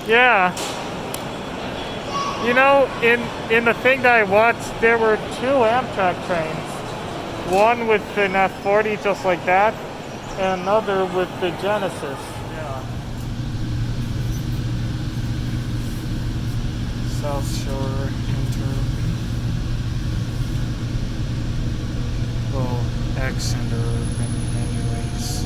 Yeah. You know, in the thing that I watched, there were 2 Amtrak trains. One with an F40 just like that, and another with the Genesis. Yeah. South Shore X and urban anyways.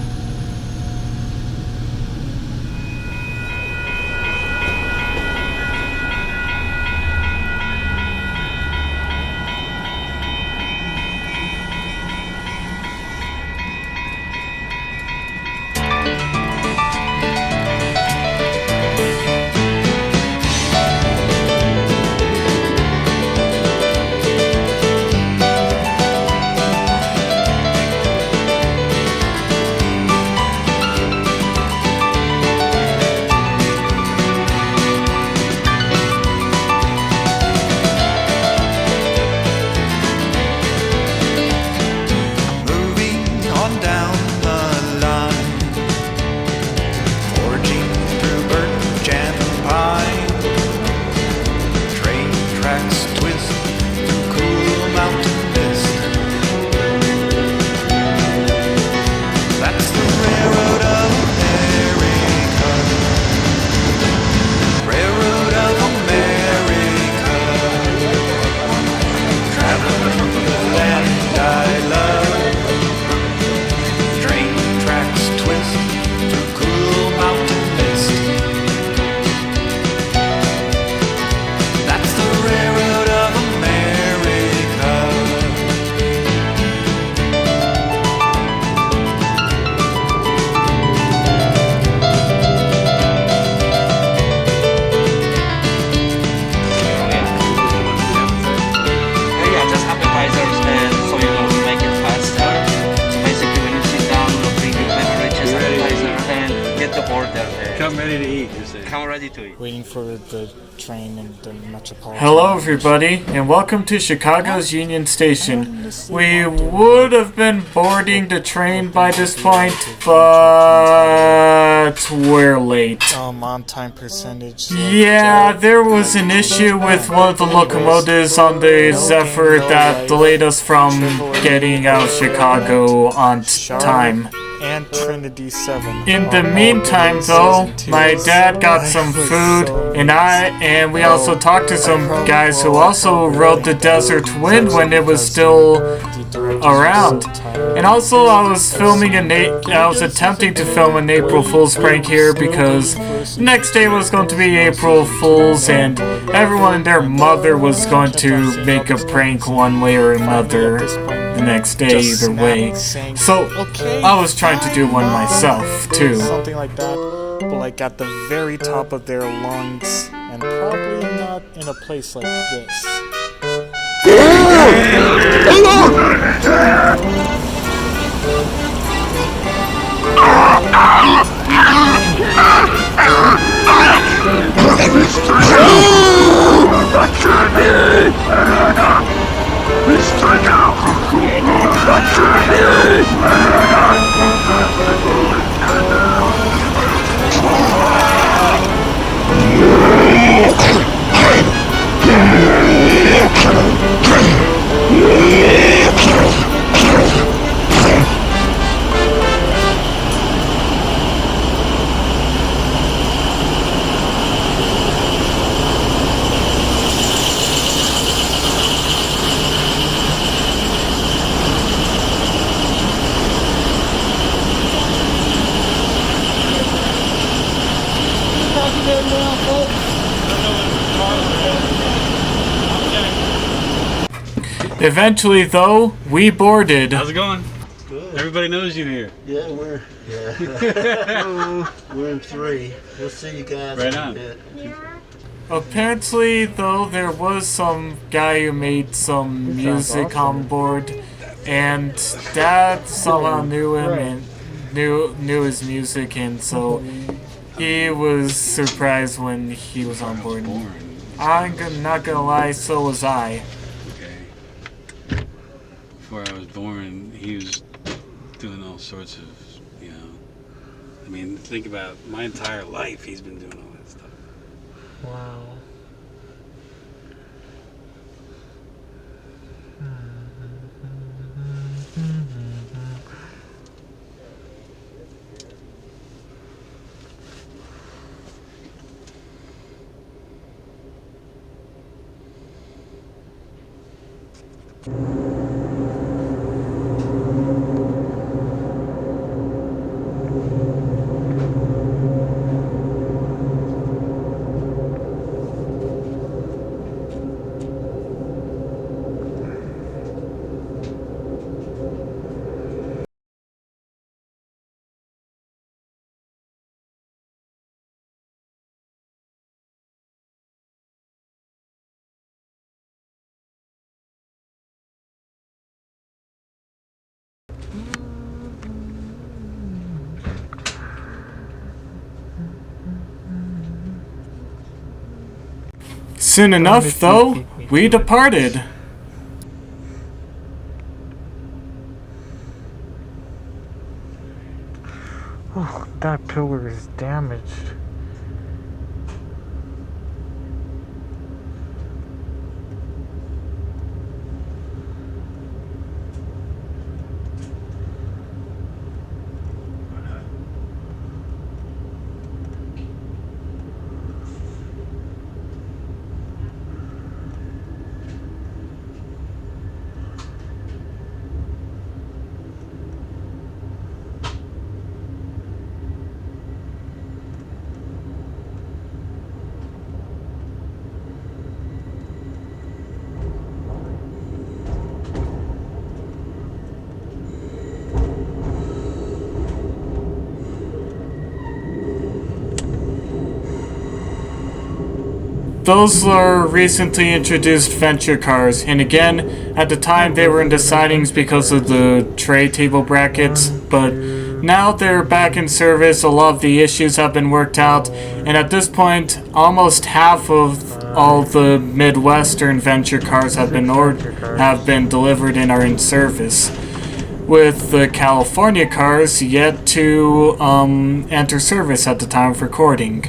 Waiting for the train in the metropolitan. Hello everybody, and welcome to Chicago's Union Station. We would have been boarding the train by this point, but we're late. On-time percentage. Yeah, there was an issue with one of the locomotives on the Zephyr that delayed us from getting out of Chicago on time. And Trinity 7. In the meantime, though, my dad got some food, and we also talked to some guys who also rode the Desert Wind when it was still around. And also, I was attempting to film an April Fool's prank here because next day was going to be April Fool's, and everyone and their mother was going to make a prank one way or another the next day, either way. So I was trying to do one myself too. Something like that, but like at the very top of their lungs, and probably not in a place like this. Eventually, though, we boarded. How's it going? Good. Everybody knows you here. Yeah, we're in 3. We'll see you guys right in on. a bit. Apparently, though, there was some guy who made some music on board, and Dad somehow knew him and knew his music, and so he was surprised when he was on board. I'm not gonna lie, so was I. Before I was born, he was doing all sorts of, I mean, think about my entire life, he's been doing all that stuff. Wow. Soon enough, though, we departed. Oh, that pillar is damaged. Those are recently introduced venture cars, and again, at the time they were in the sidings because of the tray table brackets, but now they're back in service. A lot of the issues have been worked out, and at this point, almost half of all the Midwestern venture cars have been delivered and are in service, with the California cars yet to enter service at the time of recording.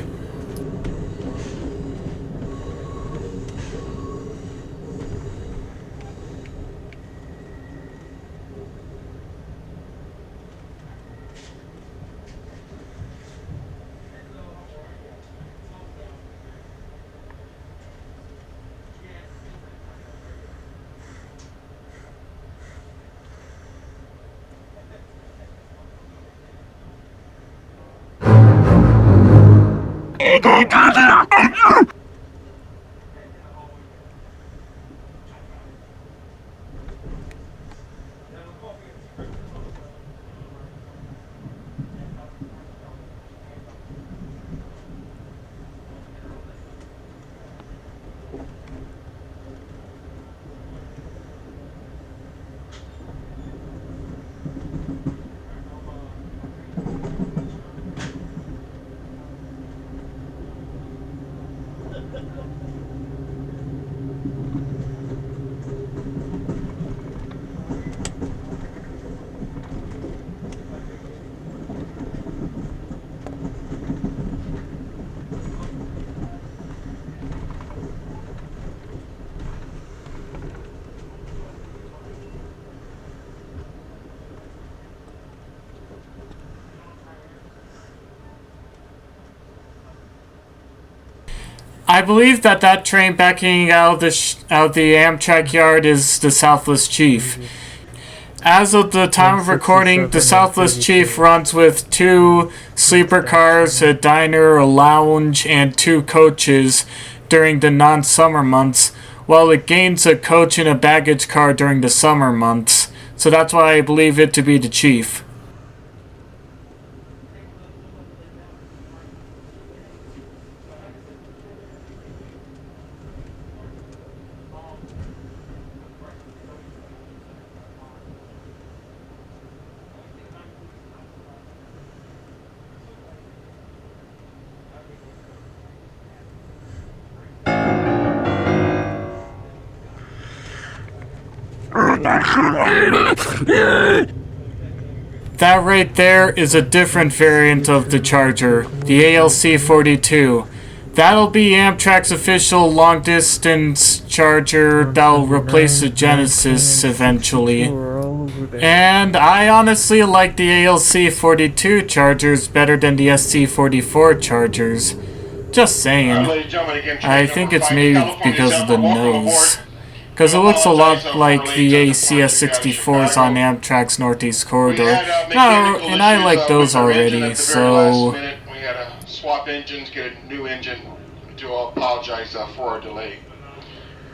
I believe that train backing out of the Amtrak yard is the Southwest Chief. As of the time of recording, the Southwest Chief runs with 2 sleeper cars, a diner, a lounge, and 2 coaches during the non-summer months, while it gains a coach and a baggage car during the summer months. So that's why I believe it to be the Chief. That right there is a different variant of the Charger, the ALC-42. That'll be Amtrak's official long-distance charger that'll replace the Genesis eventually. And I honestly like the ALC-42 chargers better than the SC-44 chargers. Just saying. I think it's maybe because of the nose. Because it looks a lot like the ACS-64s on Amtrak's Northeast Corridor. And I like those already, so... We had to swap engines, get a new engine. I do apologize for our delay.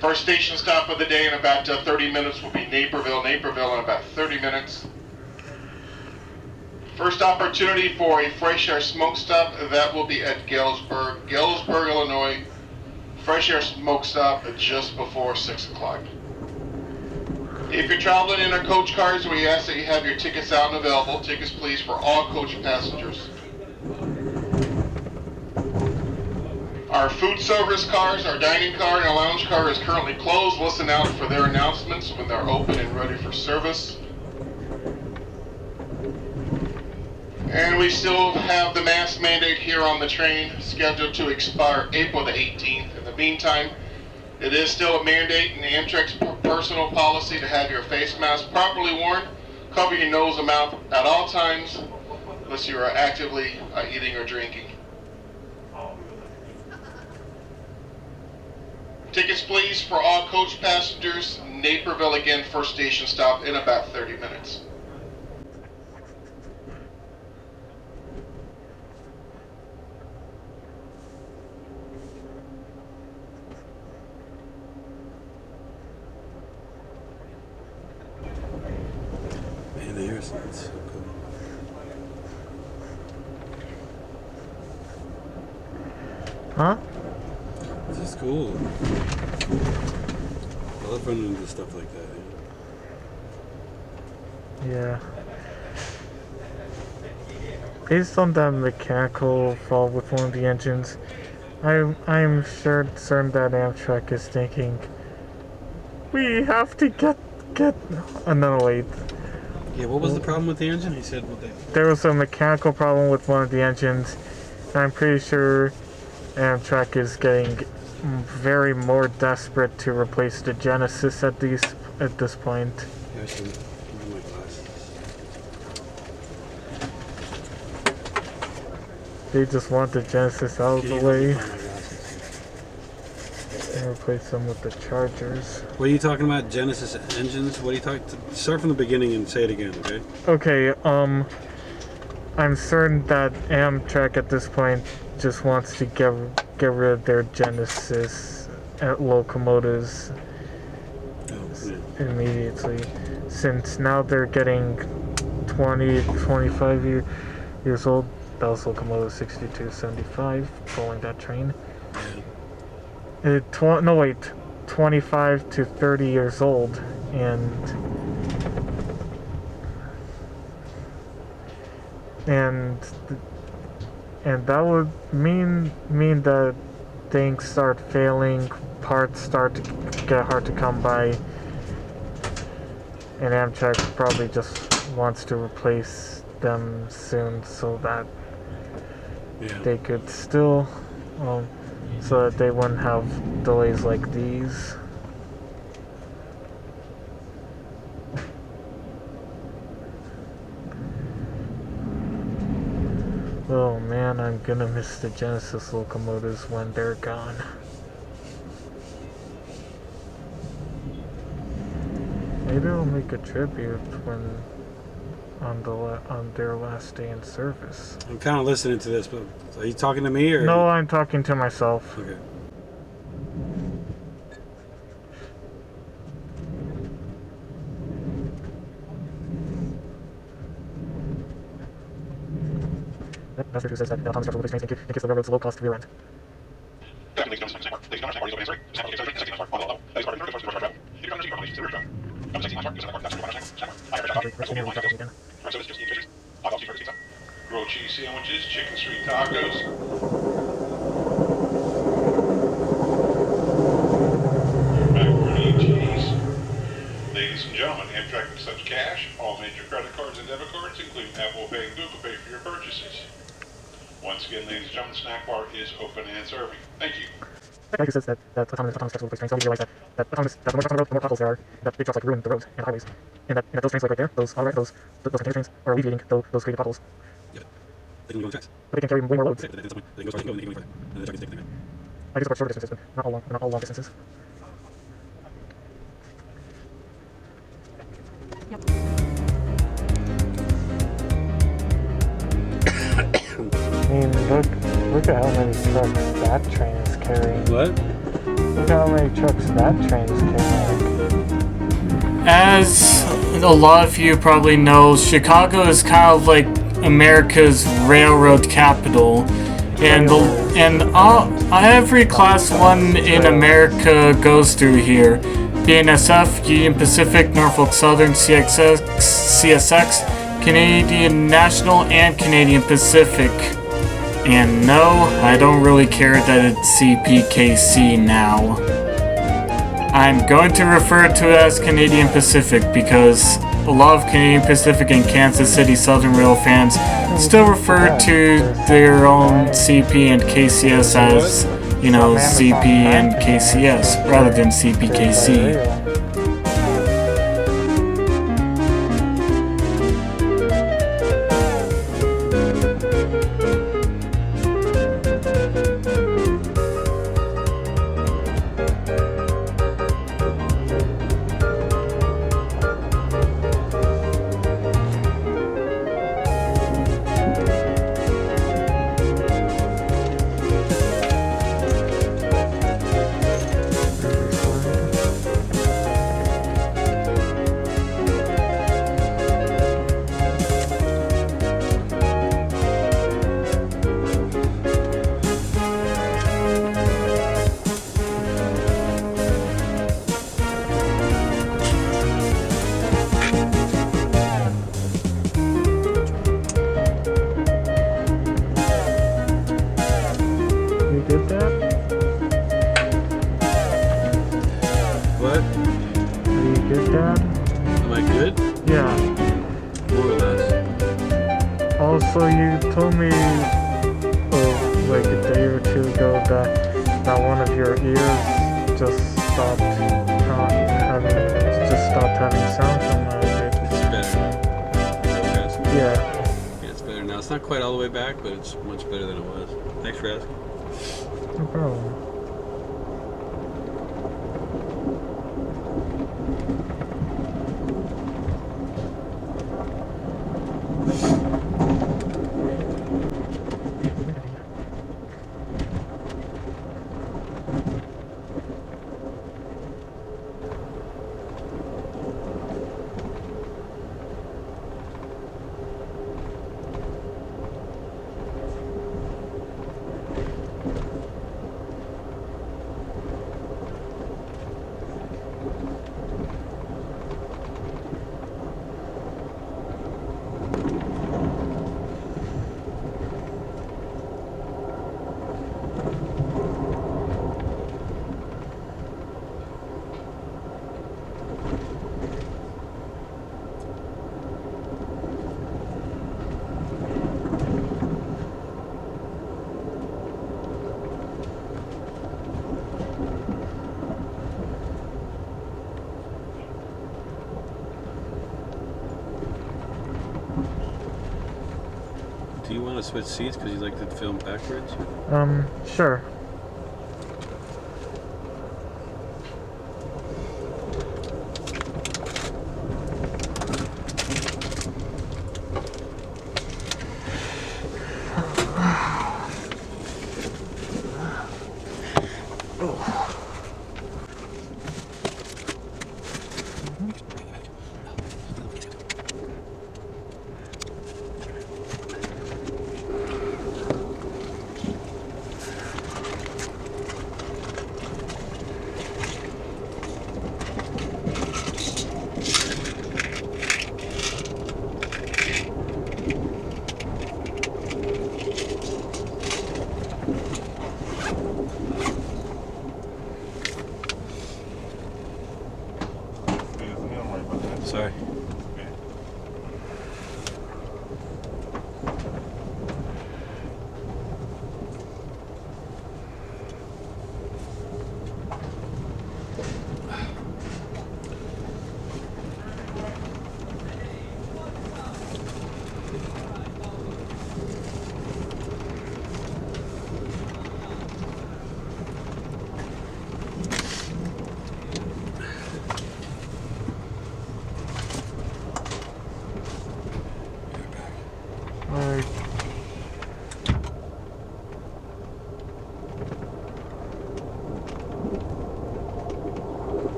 First station stop of the day in about 30 minutes will be Naperville in about 30 minutes. First opportunity for a fresh air smoke stop, that will be at Galesburg, Illinois. Fresh air smoke stop just before 6 o'clock. If you're traveling in our coach cars, we ask that you have your tickets out and available. Tickets please for all coach passengers. Our food service cars, our dining car, and our lounge car is currently closed. Listen out for their announcements when they're open and ready for service. And we still have the mask mandate here on the train, scheduled to expire April the 18th. In the meantime, it is still a mandate in the Amtrak's personal policy to have your face mask properly worn, cover your nose and mouth at all times, unless you are actively eating or drinking. Tickets please for all coach passengers. Naperville again, first station stop in about 30 minutes. Man, the air sounds so cool. Huh? This is cool. I love running into stuff like that. Yeah. Based on that mechanical fault with one of the engines, I'm certain that Amtrak is thinking we have to get another wait. Yeah, what was the problem with the engine? He said there was a mechanical problem with one of the engines. And I'm pretty sure Amtrak is getting very more desperate to replace the Genesis at this point. Yeah, I should wear my glasses. They just want the Genesis out of the way and replace them with the Chargers. What are you talking about? Genesis engines? What are you talking? Start from the beginning and say it again, okay? Okay. I'm certain that Amtrak at this point just wants to get rid of their Genesis locomotives immediately, since now they're getting 25 years old. That was locomotive 6275 pulling that train. 25 to 30 years old, and that would mean that things start failing, parts start to get hard to come by, and Amtrak probably just wants to replace them soon so that they could still, so that they wouldn't have delays like these. Oh man, I'm gonna miss the Genesis locomotives when they're gone. Maybe I'll make a tribute when on their last day in service. I'm kind of listening to this, but are you talking to me or? No, I'm talking to myself. Okay. Master who says that Thomas Jefferson will be in case the railroad's low cost rear end. Grilled cheese sandwiches, chicken street tacos. Macaroni and cheese. Ladies and gentlemen, Amtrak accepts cash. All major credit cards and debit cards, including Apple Pay and Google Pay for your purchases. Once again, ladies and gentlemen, the snack bar is open and serving. Thank you. The guy who says that autonomous trucks will replace trains, so we realize that the more trucks on the road, the more potholes there are, that big trucks like ruin the roads and the highways, and that those trains like right there, those container trains are alleviating those created potholes. Yeah. They can go on the tracks. But they can carry way more loads. At some point, they can go as far as they can go, and they can go further. And the truck can take them. I do support shorter distances, but not all long distances. I mean, look at how many trucks that train is carrying. What? Look how many trucks that train is carrying. As a lot of you probably know, Chicago is kind of like America's railroad capital, and every class 1 in America goes through here. BNSF, Union Pacific, Norfolk Southern, CSX, Canadian National, and Canadian Pacific. And no, I don't really care that it's CPKC now. I'm going to refer to it as Canadian Pacific because a lot of Canadian Pacific and Kansas City Southern Rail fans still refer to their own CP and KCS as, you know, CP and KCS rather than CPKC. Also, you told me, like a day or two ago, that one of your ears just stopped having sound from it. It's better. Yeah. Yeah, it's better now. It's not quite all the way back, but it's much better than it was. Thanks for asking. No problem. Do you want to switch seats because you like to film backwards? Sure. Sorry.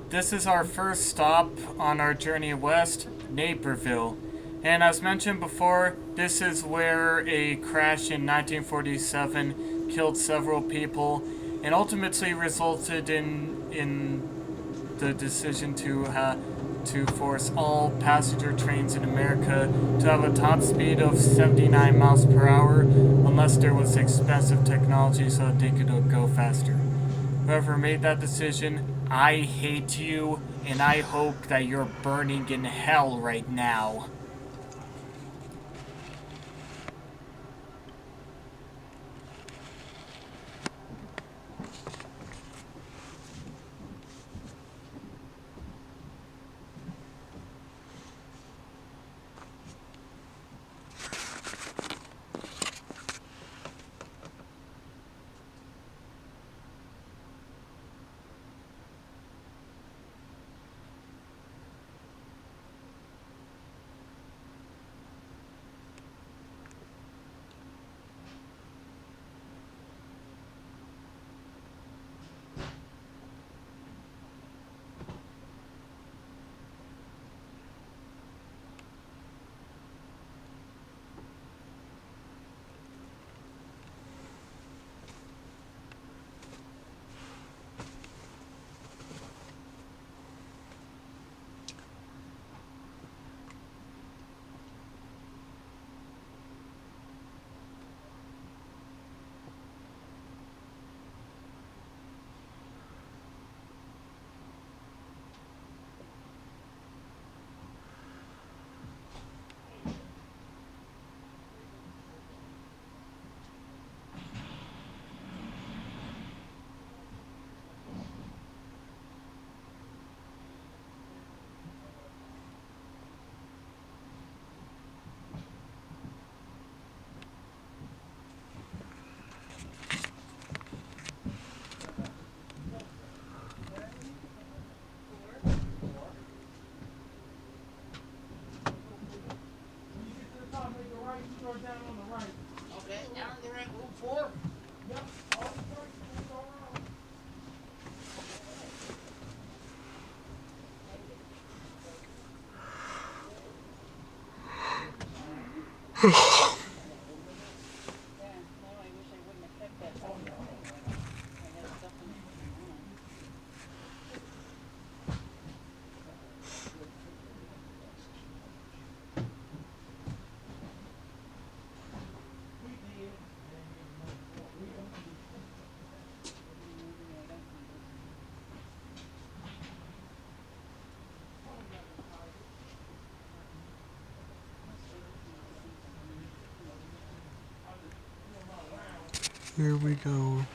This is our first stop on our journey west, Naperville. And as mentioned before, this is where a crash in 1947 killed several people and ultimately resulted in the decision to force all passenger trains in America to have a top speed of 79 miles per hour unless there was expensive technology so that they could go faster. Whoever made that decision, I hate you, and I hope that you're burning in hell right now. Here we go.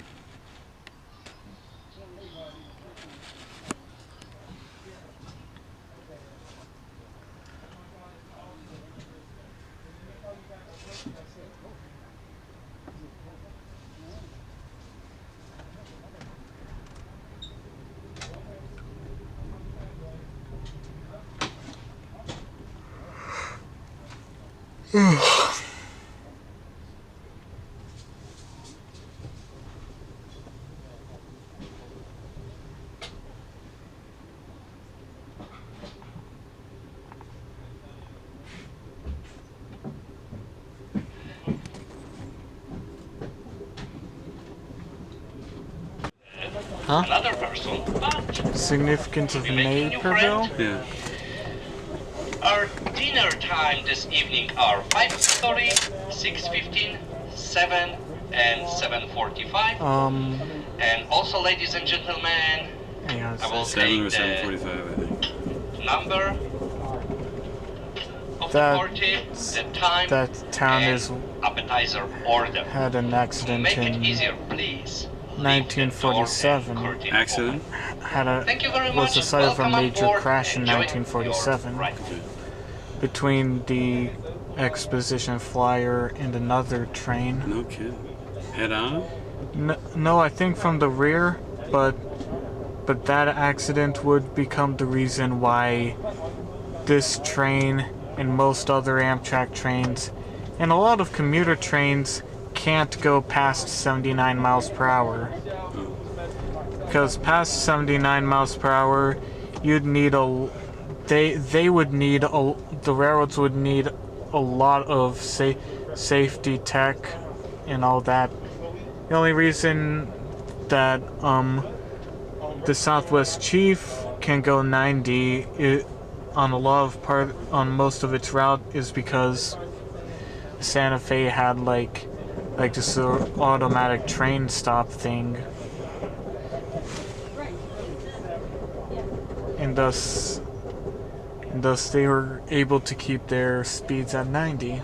Significance of Naperville? Yeah. Our dinner time this evening are 5:30, 6:15, 7, and 7:45. And also, ladies and gentlemen, I will 7 or take 7:45, I think. the number of the party, the time, that town and is appetizer order. had an To accident make it in easier, please. 1947. Accident? Thank you very Was much. the site of a Welcome on major board. crash in Enjoy 1947 your ride. between the exposition flyer and another train. No kidding. Head on? No, I think from the rear, but that accident would become the reason why this train and most other Amtrak trains and a lot of commuter trains can't go past 79 miles per hour. Because past 79 miles per hour, you'd need the railroads would need a lot of safety tech and all that. The only reason that the Southwest Chief can go 90 on most of its route is because Santa Fe had like this automatic train stop thing, and thus they were able to keep their speeds at 90.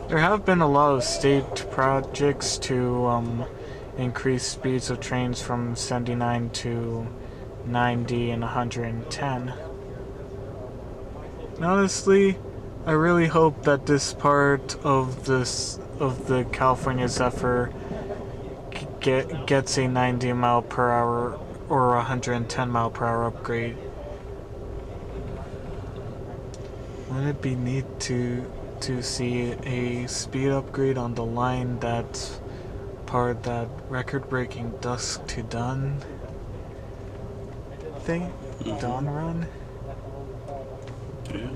There have been a lot of state projects to increase speeds of trains from 79 to 90 and 110. And honestly, I really hope that this part of the California Zephyr gets a 90 mile per hour or 110 mile per hour upgrade. Wouldn't it be neat to see a speed upgrade on the line that's part that record-breaking dusk to dawn thing? Dawn run? Yeah.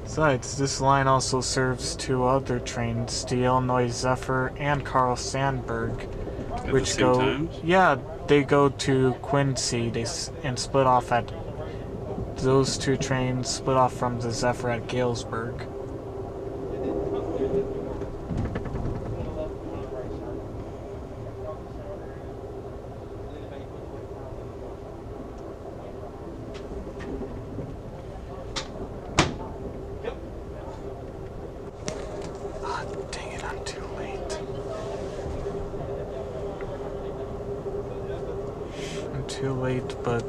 Besides, this line also serves two other trains, the Illinois Zephyr and Carl Sandburg, At which the same go times? yeah, they go to Quincy and split off at those two trains split off from the Zephyr at Galesburg. Ah, dang it, I'm too late. I'm too late, but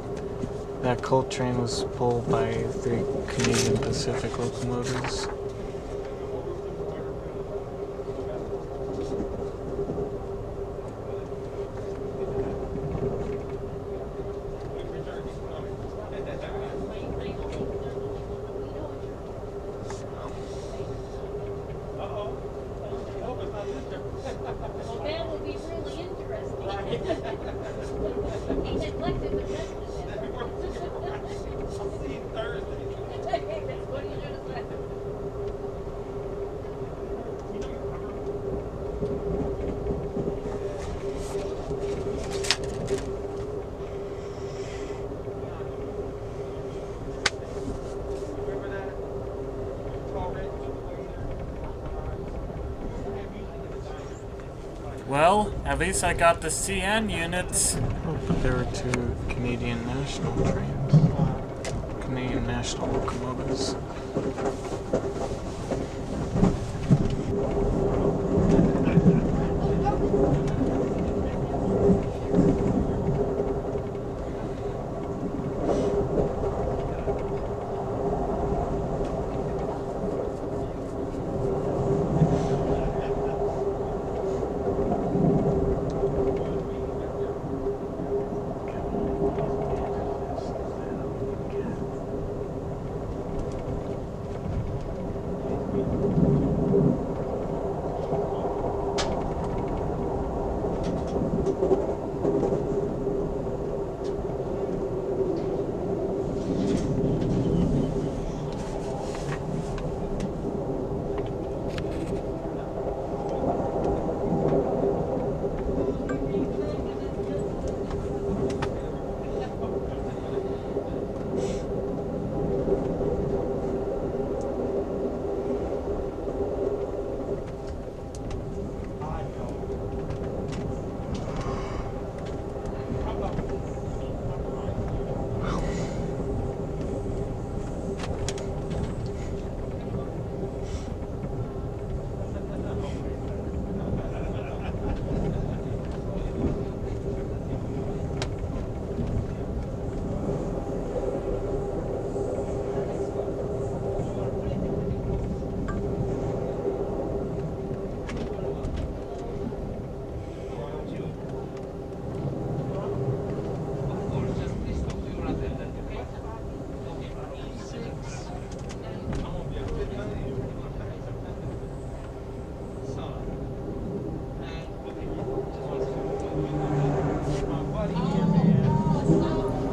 that coal train was pulled by the Canadian Pacific locomotives. That will be really interesting. He neglected the rest of it. I'll see you Thursday. That's what you just said. Well, at least I got the CN units. Oh, but there were two Canadian National trains. Canadian National locomotives.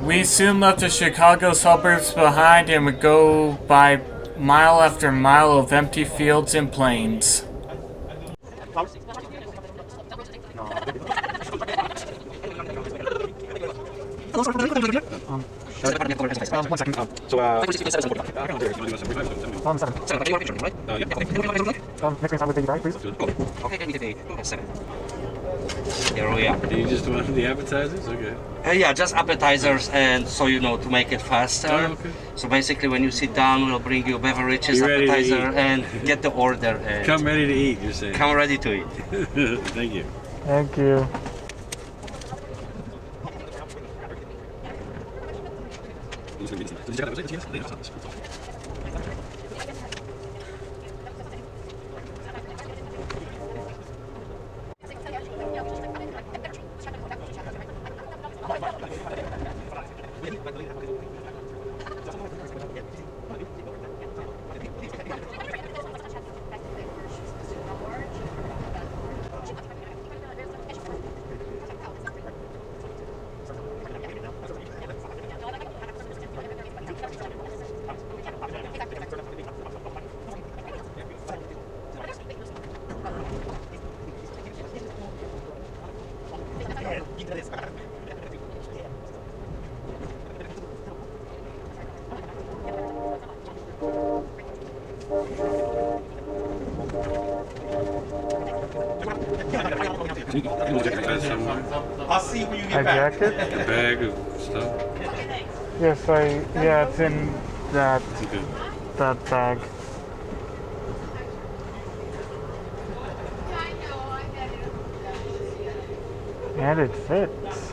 We soon left the Chicago suburbs behind and would go by mile after mile of empty fields and plains. One second. Next time with the bag, please. Okay, I need a 7. Here we are. You just want the appetizers? Okay. Yeah, just appetizers, and so you know, to make it faster. Oh, okay. So basically, when you sit down, we'll bring you beverages, You're ready to appetizer, eat. and get the order. And Come ready to eat, you're saying. come ready to eat. Thank you. Thank you. I'll see when you A jacket? A bag of stuff. Yes, yeah, it's in that Okay. bag. And it fits.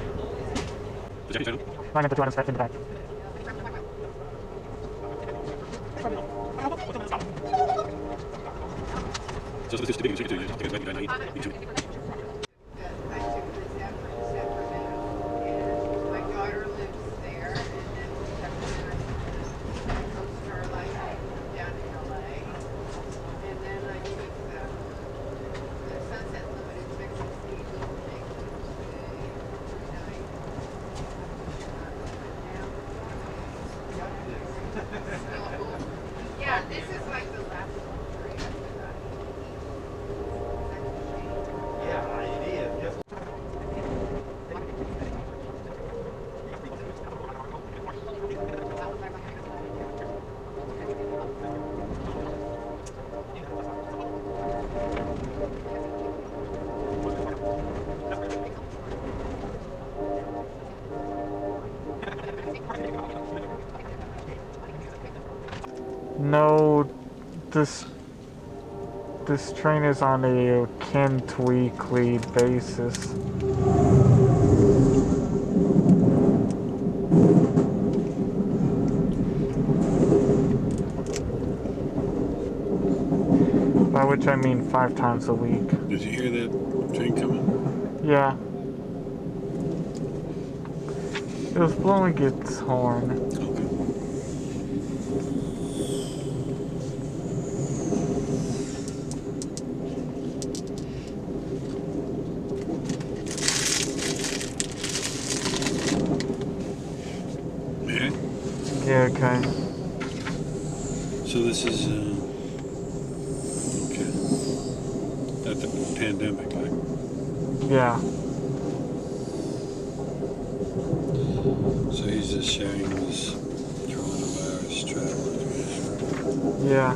Line up the 2 items in the back. My daughter lives there, and then I took Starlight down to LA, and then I took the Sunset Limited Texas Eagle thing yeah, this is like the last one. Yeah, it is. Just No, this train is on a Kent weekly basis. By which I mean 5 times a week. Did you hear that train coming? Yeah. It was blowing its horn. Okay. Yeah. Yeah, okay. So this is okay. At the pandemic, right? Yeah. So he's just sharing this coronavirus travel information. Yeah.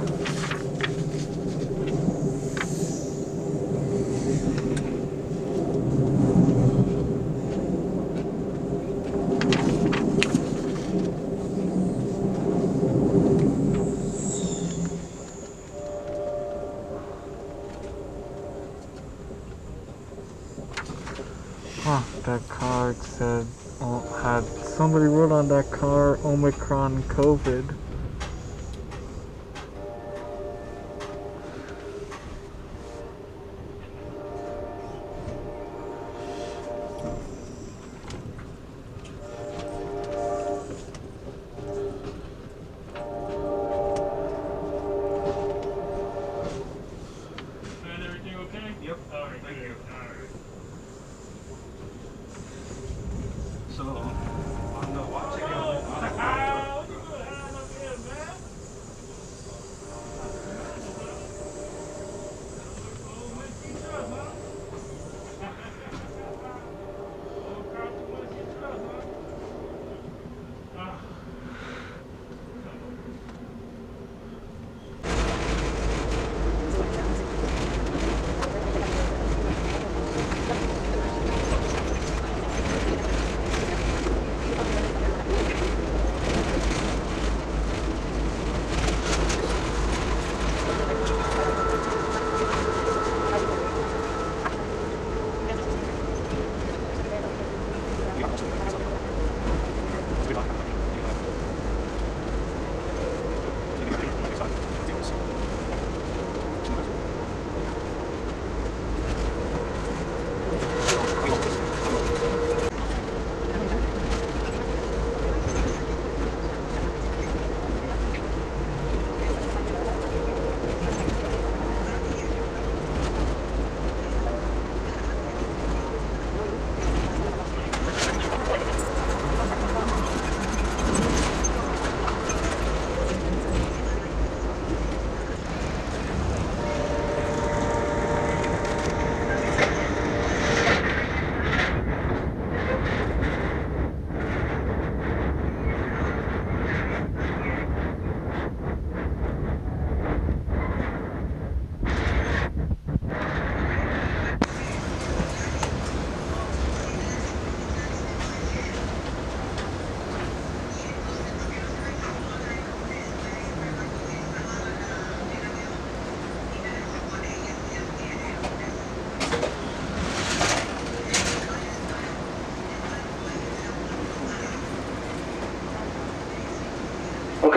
Huh, that card said, had somebody wrote on that car, Omicron COVID. Everything okay? Yep. Alright, thank you. Alright. So on the watch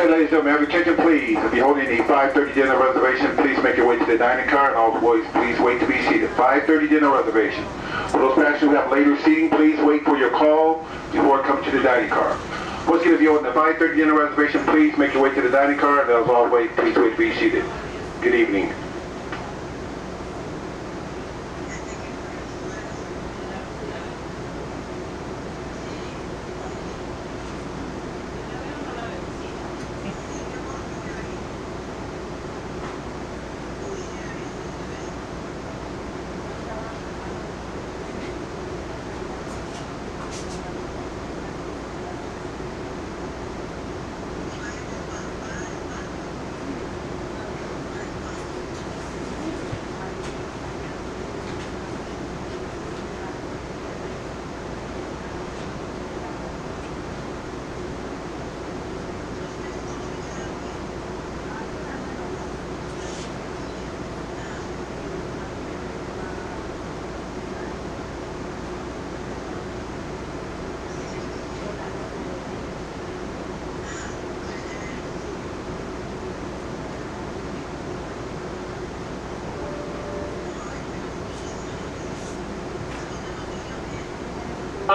Okay, ladies and gentlemen, have your attention please. If you're holding a 5:30 dinner reservation, please make your way to the dining car, and all boys, please wait to be seated. 5:30 dinner reservation. For those passengers who have later seating, please wait for your call before coming to the dining car. Once again, if you're on the 5:30 dinner reservation, please make your way to the dining car, and as always, please wait to be seated. Good evening.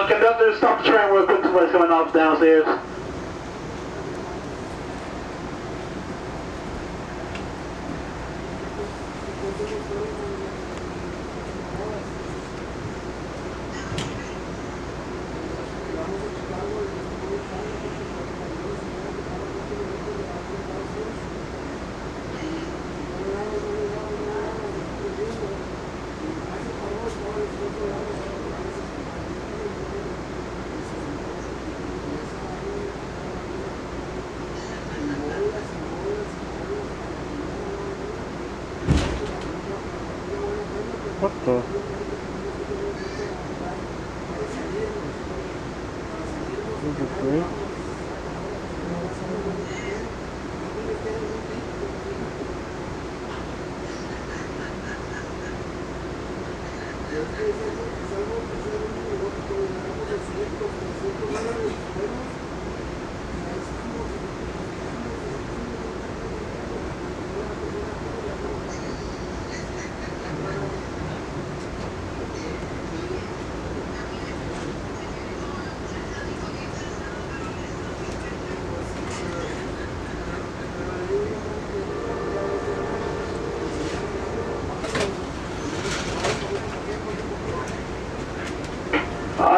Conductor, stop the train real quick. Somebody's coming off downstairs. What the? Is it great?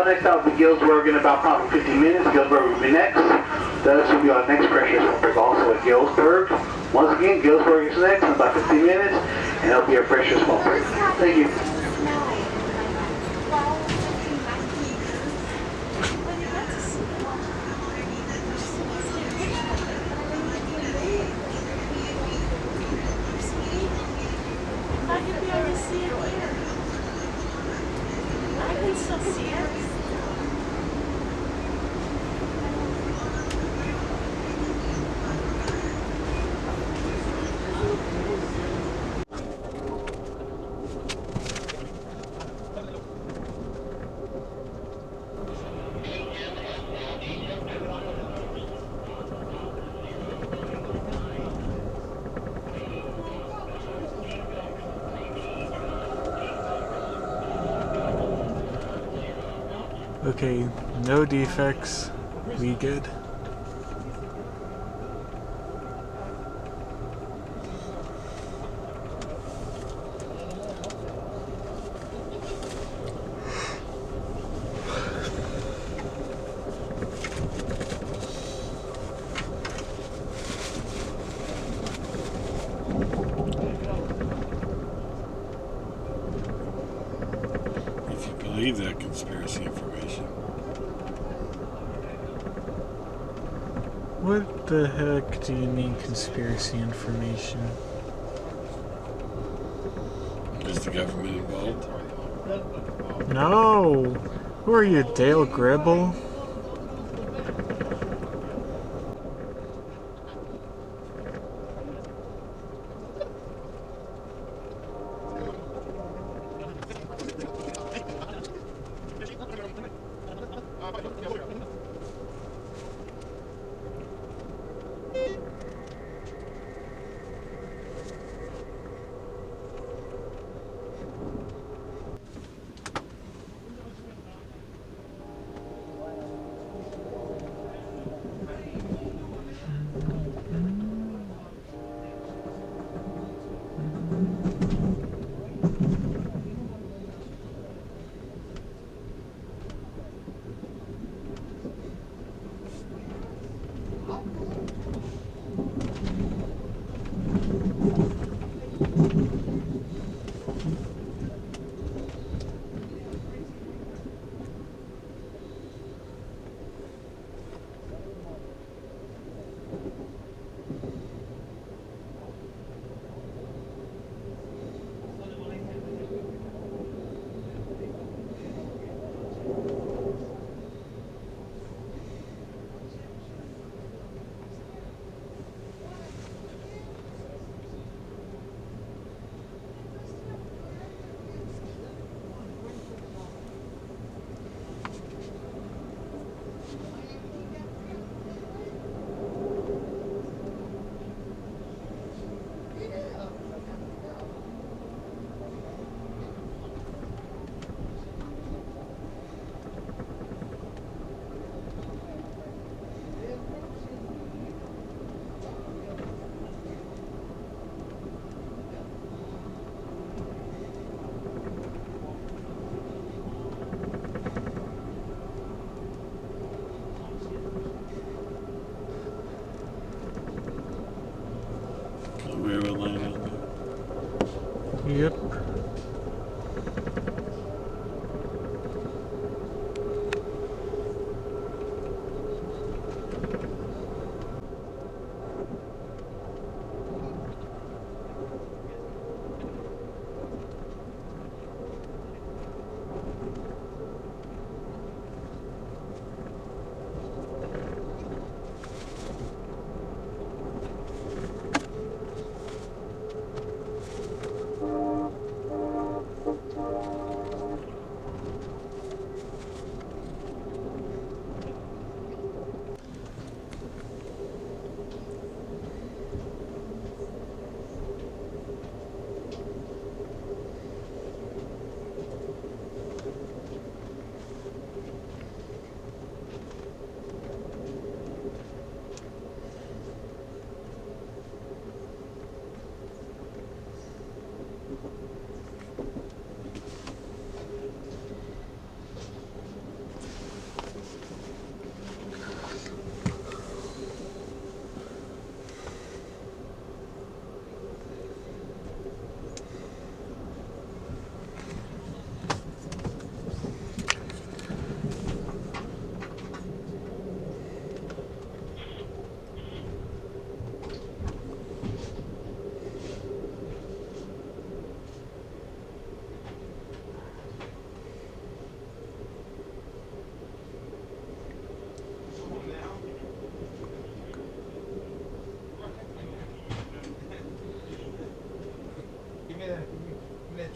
Next out will be Galesburg in about probably 15 minutes. Galesburg will be next. This will be our next pressure break also at Galesburg. Once again, Galesburg is next in about 15 minutes, and it'll be our pressure smoke break. Thank you. Okay, no defects. We good. If you believe that conspiracy information. What the heck do you mean conspiracy information? Is the government involved? No! Who are you, Dale Gribble? railroad line out there. Yep.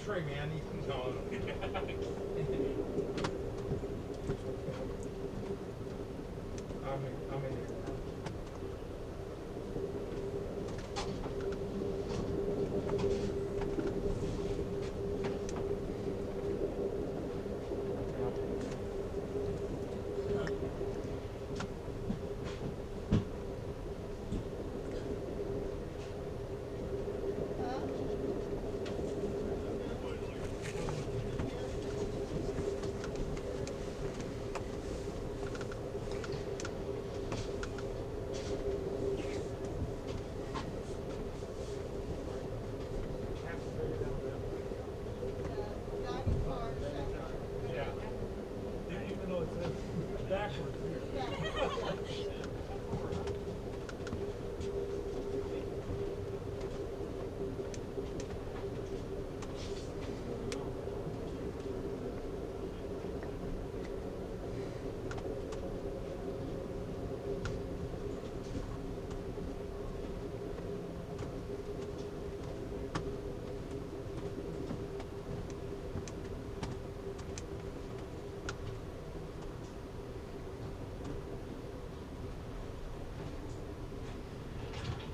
Trey, man. No. I'm in here.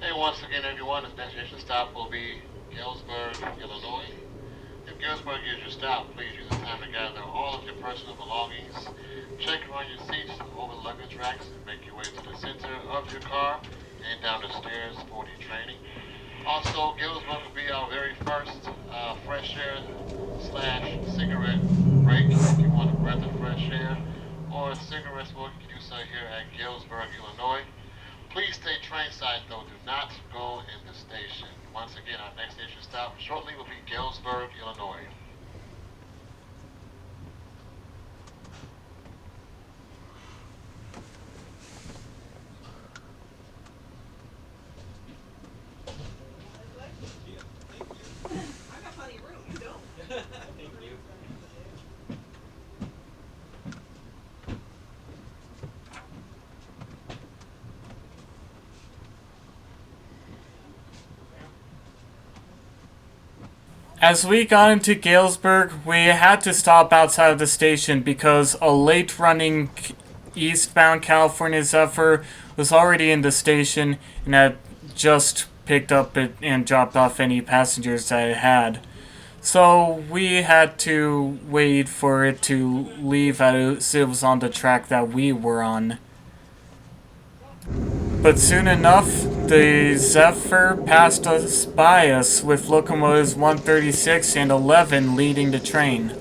Hey, once again, everyone, the destination stop will be Galesburg, Illinois. If Galesburg is your stop, please use the time to gather all of your personal belongings, check around your seats over the luggage racks, and make your way to the center of your car and down the stairs for the training. Also, Galesburg will be our very first fresh air / cigarette break. If you want a breath of fresh air or cigarette smoke, you can do so here at Galesburg, Illinois. Please stay train side though, do not go in the station. Once again, our next station stop shortly will be Galesburg, Illinois. I got plenty of room, you don't. Thank you. As we got into Galesburg, we had to stop outside of the station because a late-running Eastbound California Zephyr was already in the station and had just picked up it and dropped off any passengers that it had. So we had to wait for it to leave as it was on the track that we were on. But soon enough, the Zephyr passed us by us with locomotives 136 and 11 leading the train.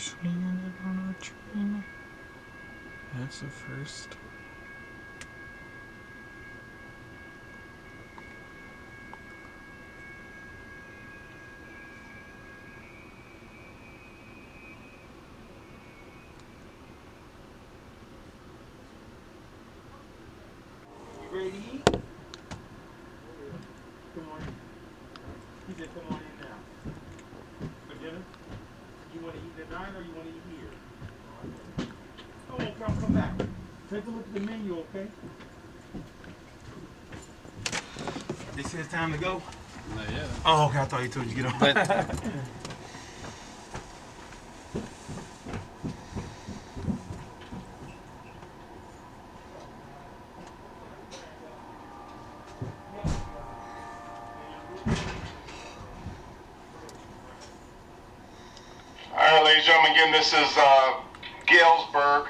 Stranded on a train. That's the first. You ready to eat? Come on in. He said, come on in now. For dinner? You want to eat in the diner or you want to eat here? Come back. Take a look at the menu, okay? They said it's time to go? Not yet. Oh, okay. I thought he told you to get on. Alright, ladies and gentlemen, again, this is Galesburg.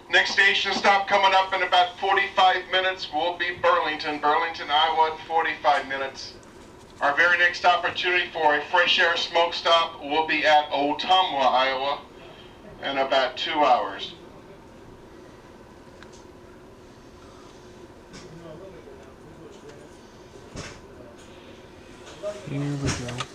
Next station stop coming up in about 45 minutes will be Burlington, Iowa, in 45 minutes. Our very next opportunity for a fresh air smoke stop will be at Ottumwa, Iowa, in about 2 hours. Here we go.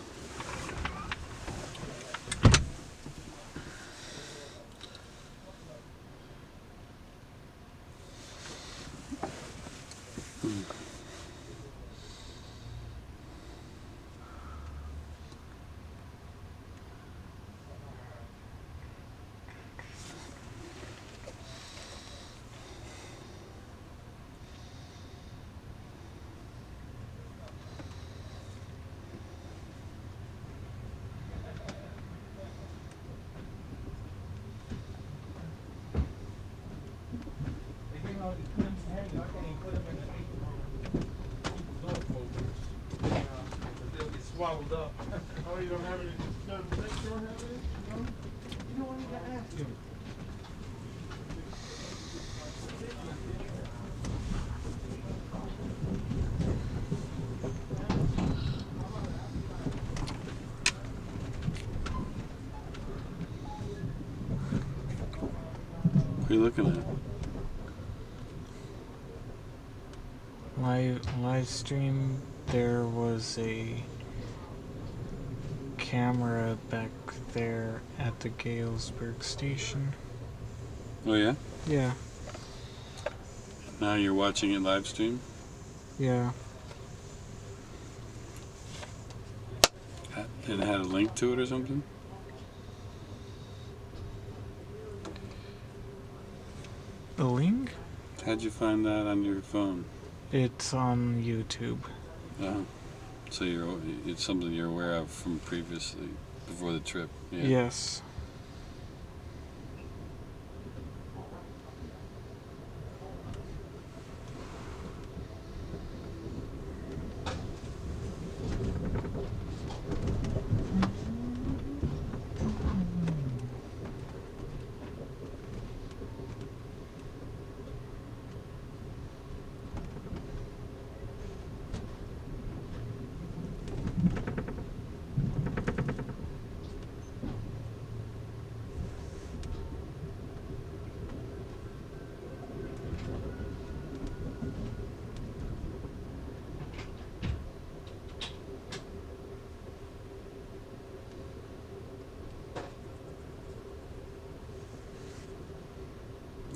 Swallowed up. Oh, you don't have any? Don't have any? No? You know what? You gotta ask him. What are you looking at? Live stream. There was a camera back there at the Galesburg station. Oh yeah? Yeah. Now you're watching it live stream? Yeah. It had a link to it or something? A link? How'd you find that on your phone? It's on YouTube. Oh. So it's something you're aware of from previously, before the trip? Yeah. Yes.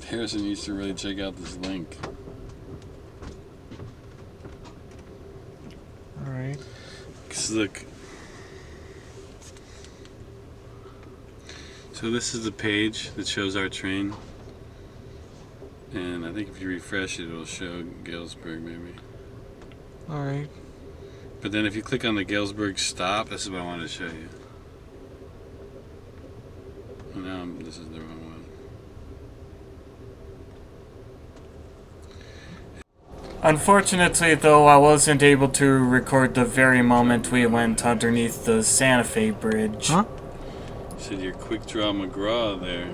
Harrison needs to really check out this link. Alright. Cause look. So this is the page that shows our train. And I think if you refresh it, it'll show Galesburg maybe. Alright. But then if you click on the Galesburg stop, this is what I wanted to show you. Oh, now this is the wrong one. Unfortunately, though, I wasn't able to record the very moment we went underneath the Santa Fe Bridge. Huh? You said you're quick draw McGraw there.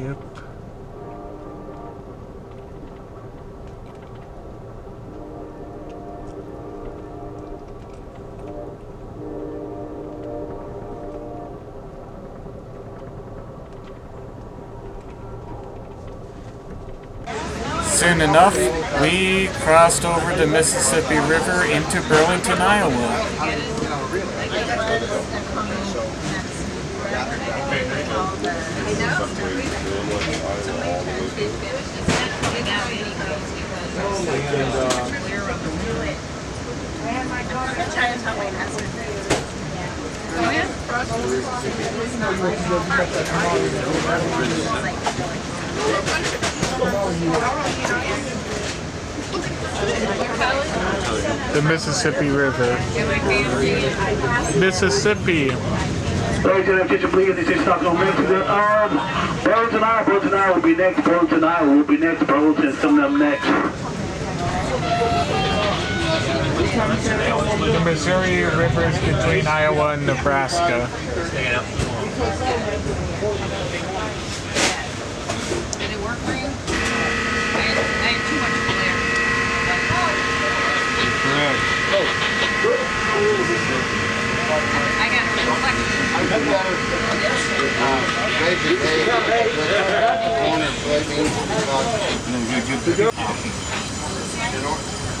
Yep. soon enough, we crossed over the Mississippi River into Burlington, Iowa. The Mississippi River. Mississippi. Burlington, attention please, this is stopping on Burlington. Burlington, Iowa will be next. Burlington, Iowa will be next. Burlington, coming up next. The Missouri River is between Iowa and Nebraska. Did it work for you? I had too much glare. I got a reflection.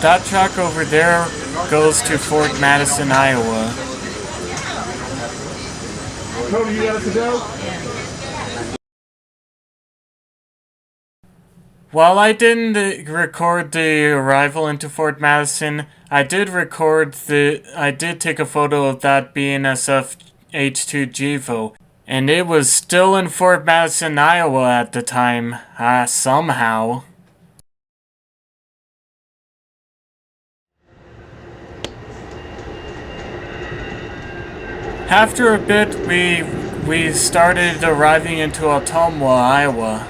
That track over there goes to Fort Madison, Iowa. Tony, you got it to go? While I didn't record the arrival into Fort Madison, I did take a photo of that BNSF H2 GEVO, and it was still in Fort Madison, Iowa at the time, somehow. After a bit, we started arriving into Ottumwa, Iowa.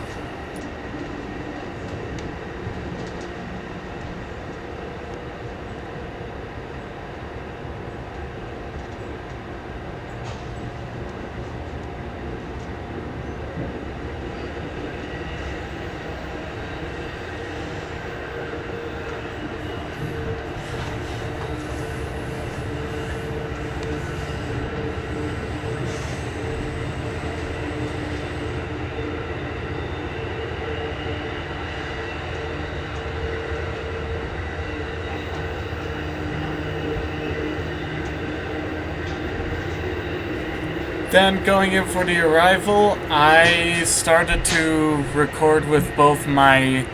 Then going in for the arrival, I started to record with both my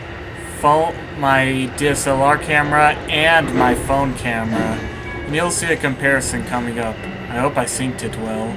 DSLR camera and my phone camera. And you'll see a comparison coming up. I hope I synced it well.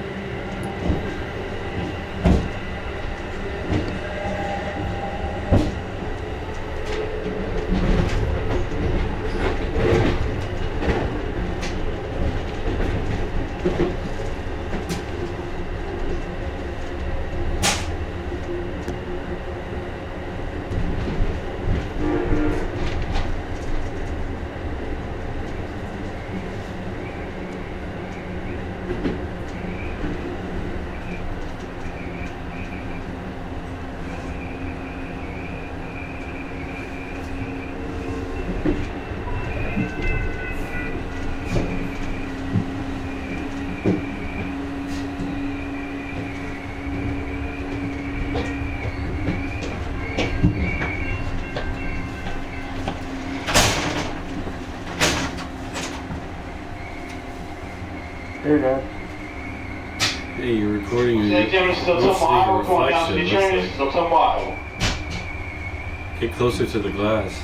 There you go. Hey, you're recording your This is Ottumwa Iowa. We're going down to the train. This is Ottumwa Iowa. Get closer to the glass.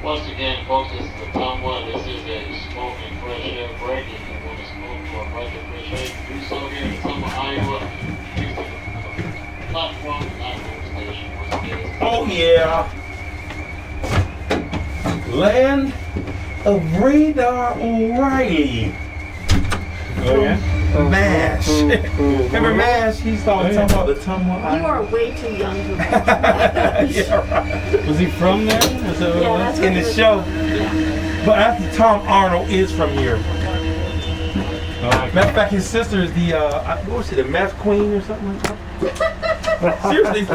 Once again, folks, this is Ottumwa. This is a smoke and fresh air break. If you want to smoke or break of fresh air, do so here in Ottumwa, Iowa. Please take the platform, station. Oh yeah. Land of Radar O'Reilly. Oh yeah? MASH. Remember MASH? He's talking about the Ottumwa. You are way too young to know. Yeah, right. Was he from there? Was that what it was? In the show. But after Tom Arnold is from here. Matter of fact, his sister is the, what was she, the meth queen or something like that? Seriously,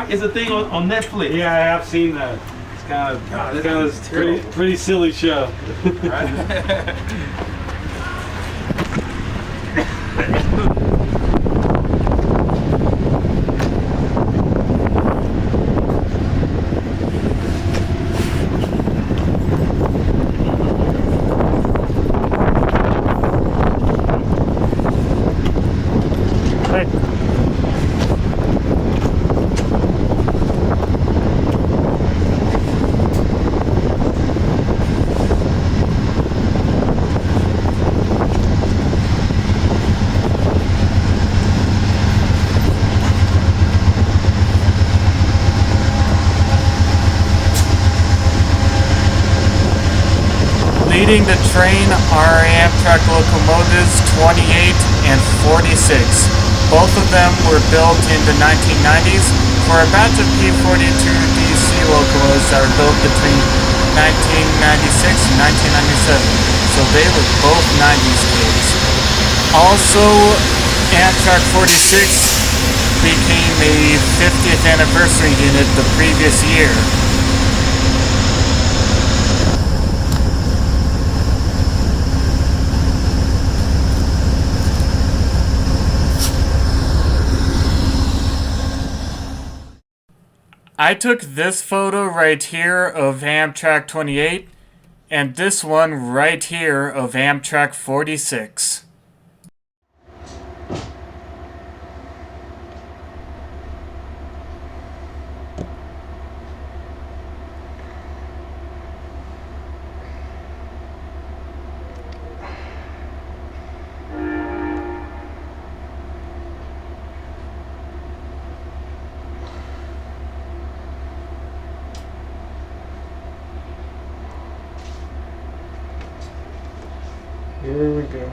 it's a thing on Netflix. Yeah, I have seen that. It's kind of pretty silly show. Leading the train are Amtrak locomotives 28 and 46. Both of them were built in the 1990s for a batch of P-42DC locomotives that were built between 1996 and 1997. So they were both 90s kids. Also, Amtrak 46 became a 50th anniversary unit the previous year. I took this photo right here of Amtrak 28 and this one right here of Amtrak 46. Here we go.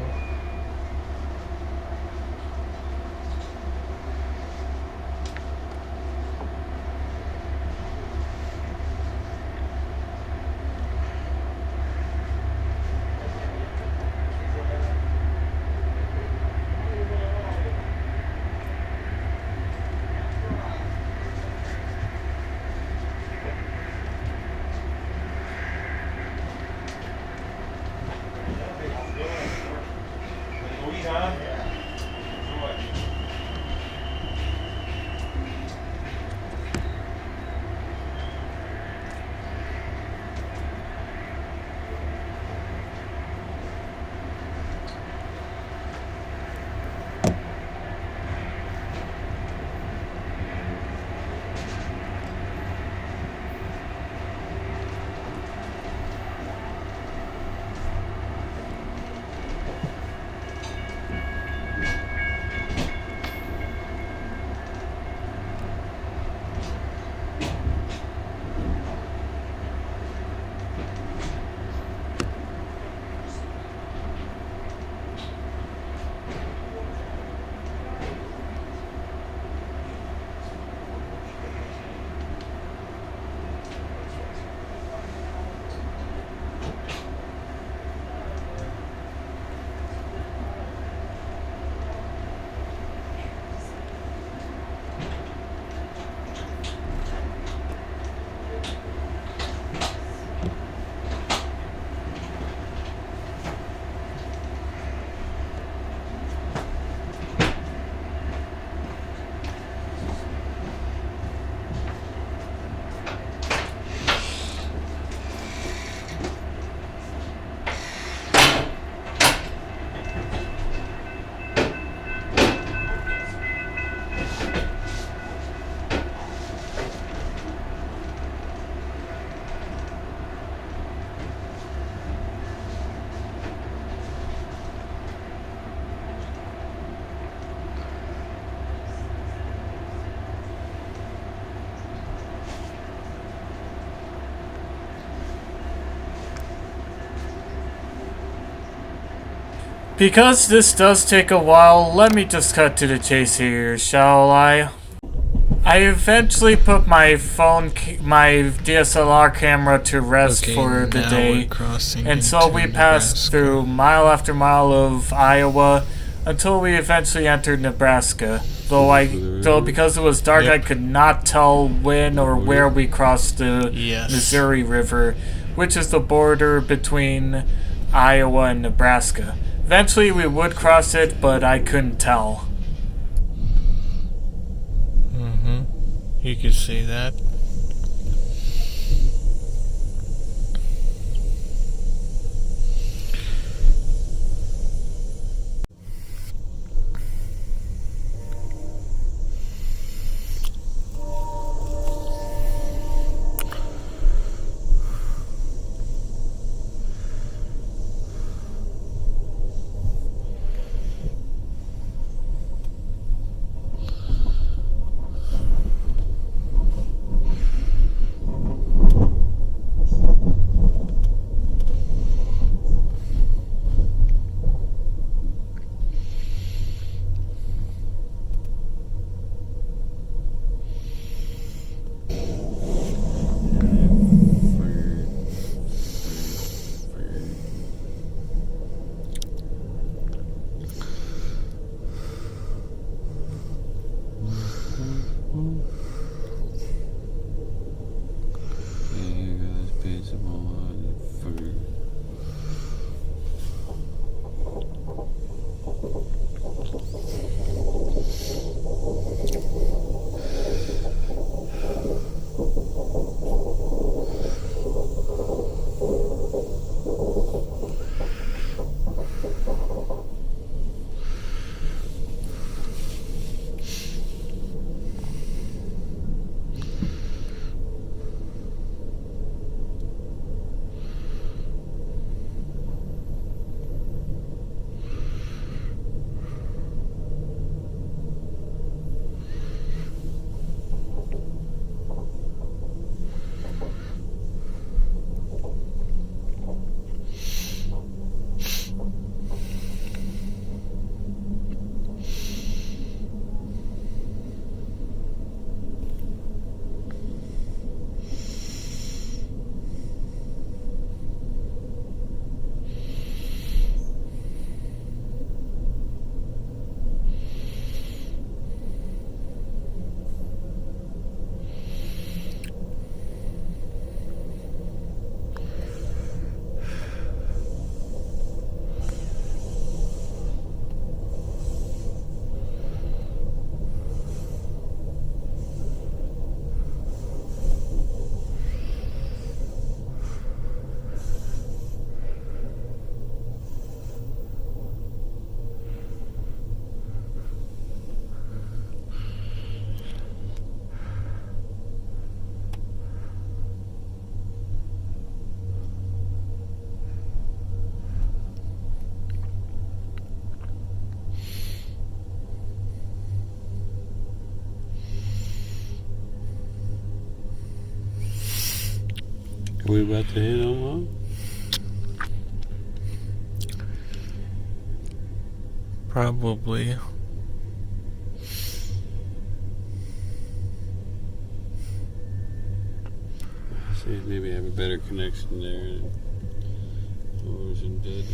Because this does take a while, let me just cut to the chase here, shall I? I eventually put my my DSLR camera to rest for the day, and so we passed through mile after mile of Iowa until we eventually entered Nebraska. Though because it was dark, I could not tell when or where we crossed the Missouri River, which is the border between Iowa and Nebraska. Eventually we would cross it, but I couldn't tell. You can see that. We about to hit Omaha? Probably. See, maybe I have a better connection there. Or is it dead?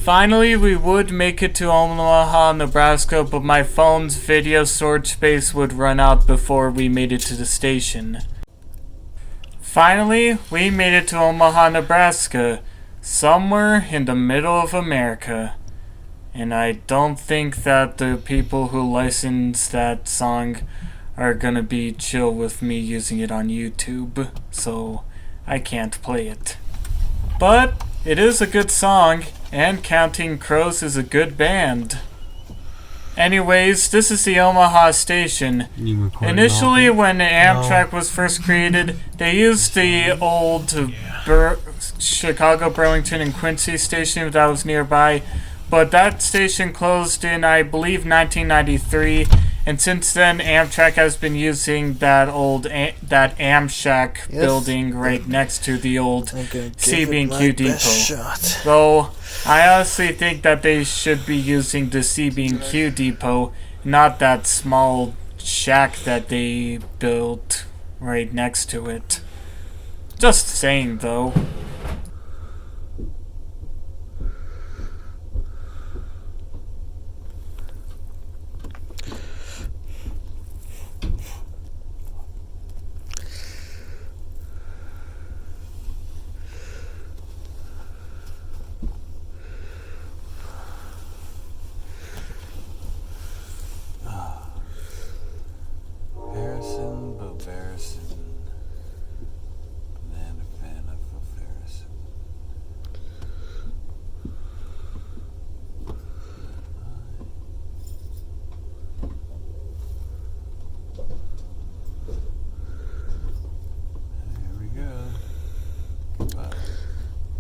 Finally, we would make it to Omaha, Nebraska, but my phone's video storage space would run out before we made it to the station. Finally, we made it to Omaha, Nebraska, somewhere in the middle of America. And I don't think that the people who licensed that song are gonna be chill with me using it on YouTube, so I can't play it. But it is a good song, and Counting Crows is a good band. Anyways, this is the Omaha station. Initially, when Amtrak was first created, they used the old Chicago, Burlington, and Quincy station that was nearby, but that station closed in, I believe, 1993, and since then, Amtrak has been using that old that Amshack building right next to the old CB&Q depot. Though I honestly think that they should be using the CB&Q depot, not that small shack that they built right next to it. Just saying, though.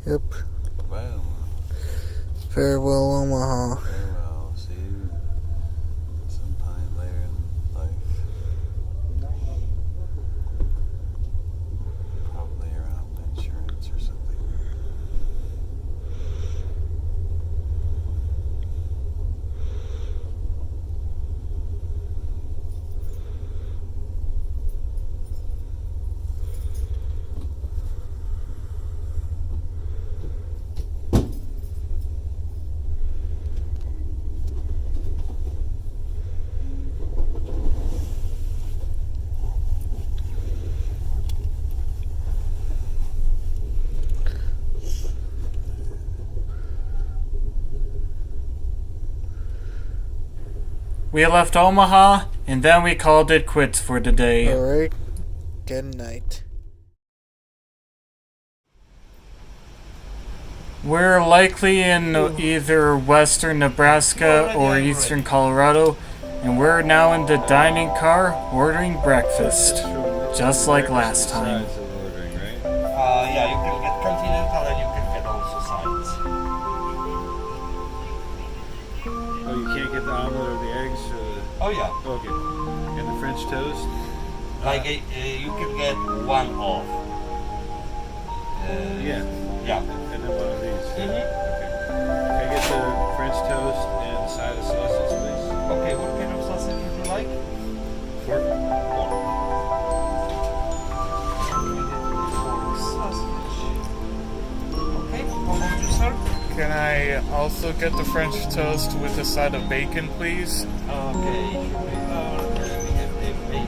Yep. Wow. Farewell, Omaha. Farewell. See you sometime later in life. Probably around insurance or something. We left Omaha, and then we called it quits for the day. Alright, good night. We're likely in either western Nebraska or eastern Colorado, and we're now in the dining car ordering breakfast, just like last time. Yeah, you can get continental and you can get also sides. Oh, you can't get the omelet or the eggs? Oh yeah. Okay. And the French toast? Like you can get one off. Yeah. Yeah. And then one of these. Mm-hmm. Okay. Can I get the French toast and a side of sausage, please? Okay, what kind of sausage would you like? Pork. Okay, how about you, sir? Can I also get the French toast with a side of bacon, please? Okay, we have the bacon.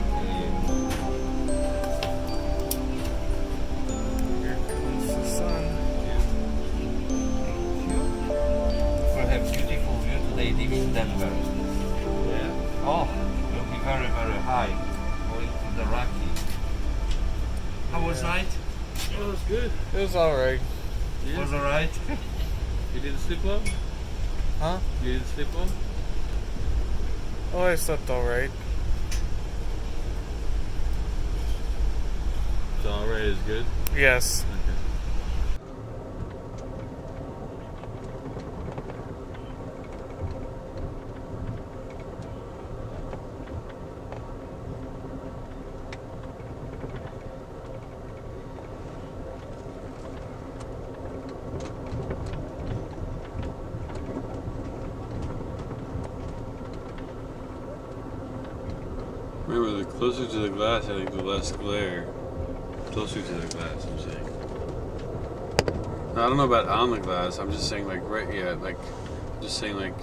Here comes the sun. Thank you. We'll have beautiful view today, leaving Denver. Yeah. Oh, it'll be very, very high, going to the Rocky. How was night? Oh, it was good. It was alright. Yeah. Was alright? You didn't sleep well? Huh? You didn't sleep well? Oh, I slept alright. So alright is good? Yes. Okay. Remember, the closer to the glass, I think the less glare. Closer to the glass, I'm saying. I don't know about on the glass. I'm just saying, like, right, yeah, like, just saying, like,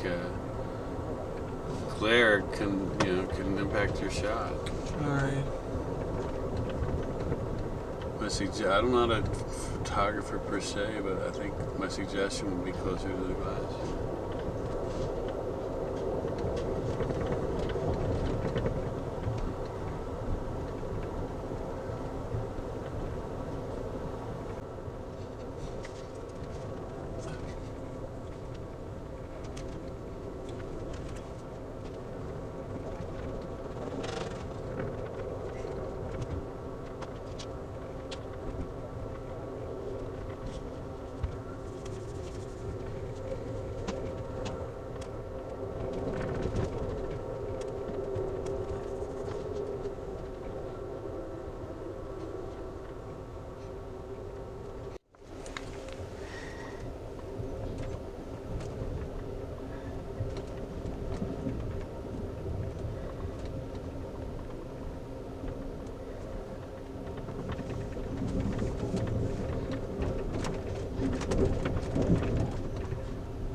glare can impact your shot. Alright. I'm not a photographer per se, but I think my suggestion would be closer to the glass.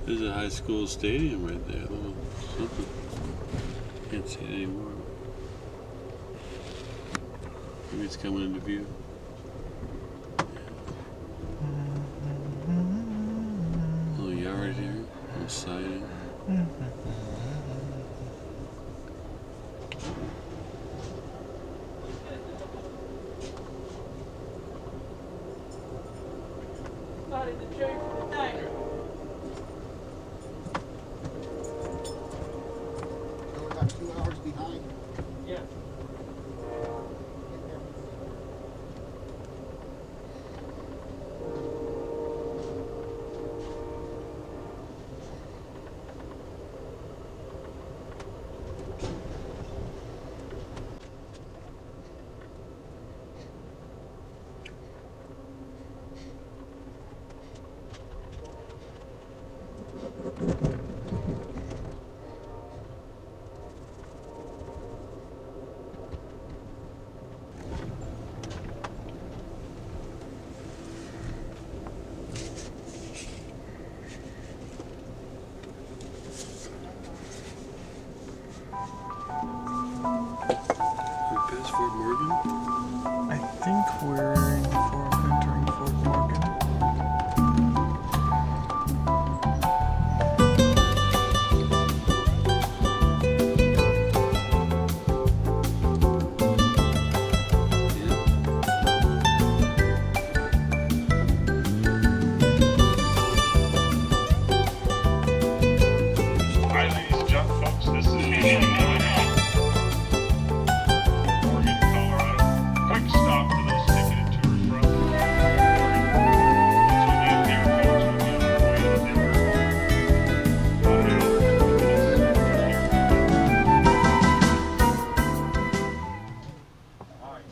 There's a high school stadium right there, a little something. Can't see it anymore. Maybe it's coming into view. Little yard here, little siding. I think we're entering Fort Morgan. Hi, ladies and gentlemen, folks. This is Eastbound California. Quick stop for those ticketed to or from. Once we leave here, folks, we'll be on our way to Denver. About an hour. All right.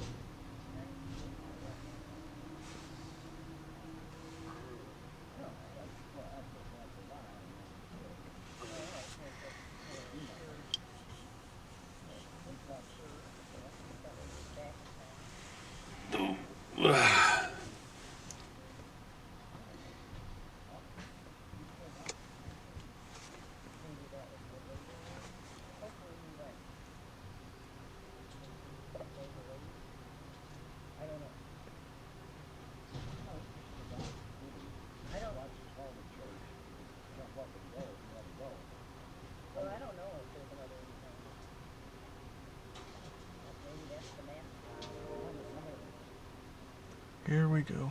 Here we go.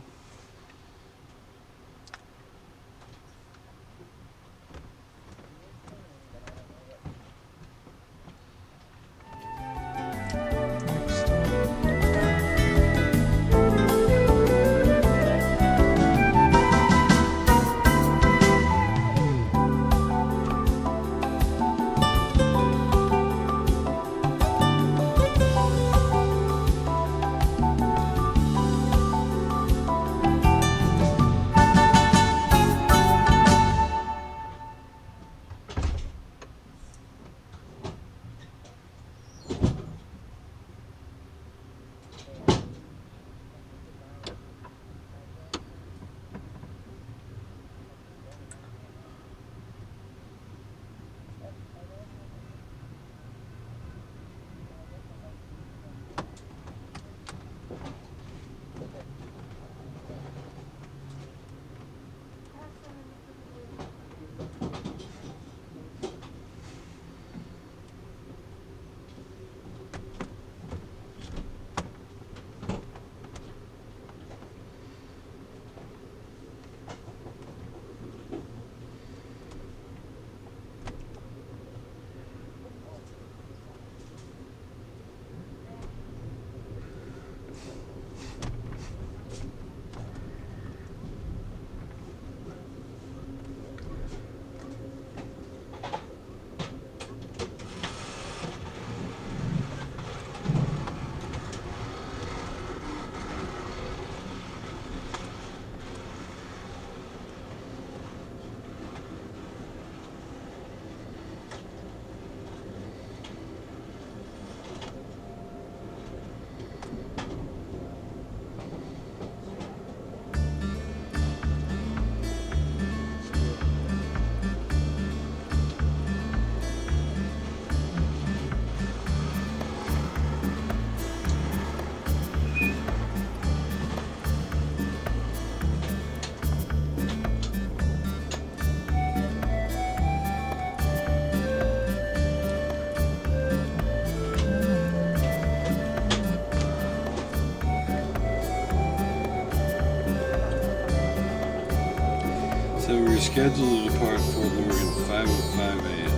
scheduled to depart Fort Morgan at 5:05 a.m.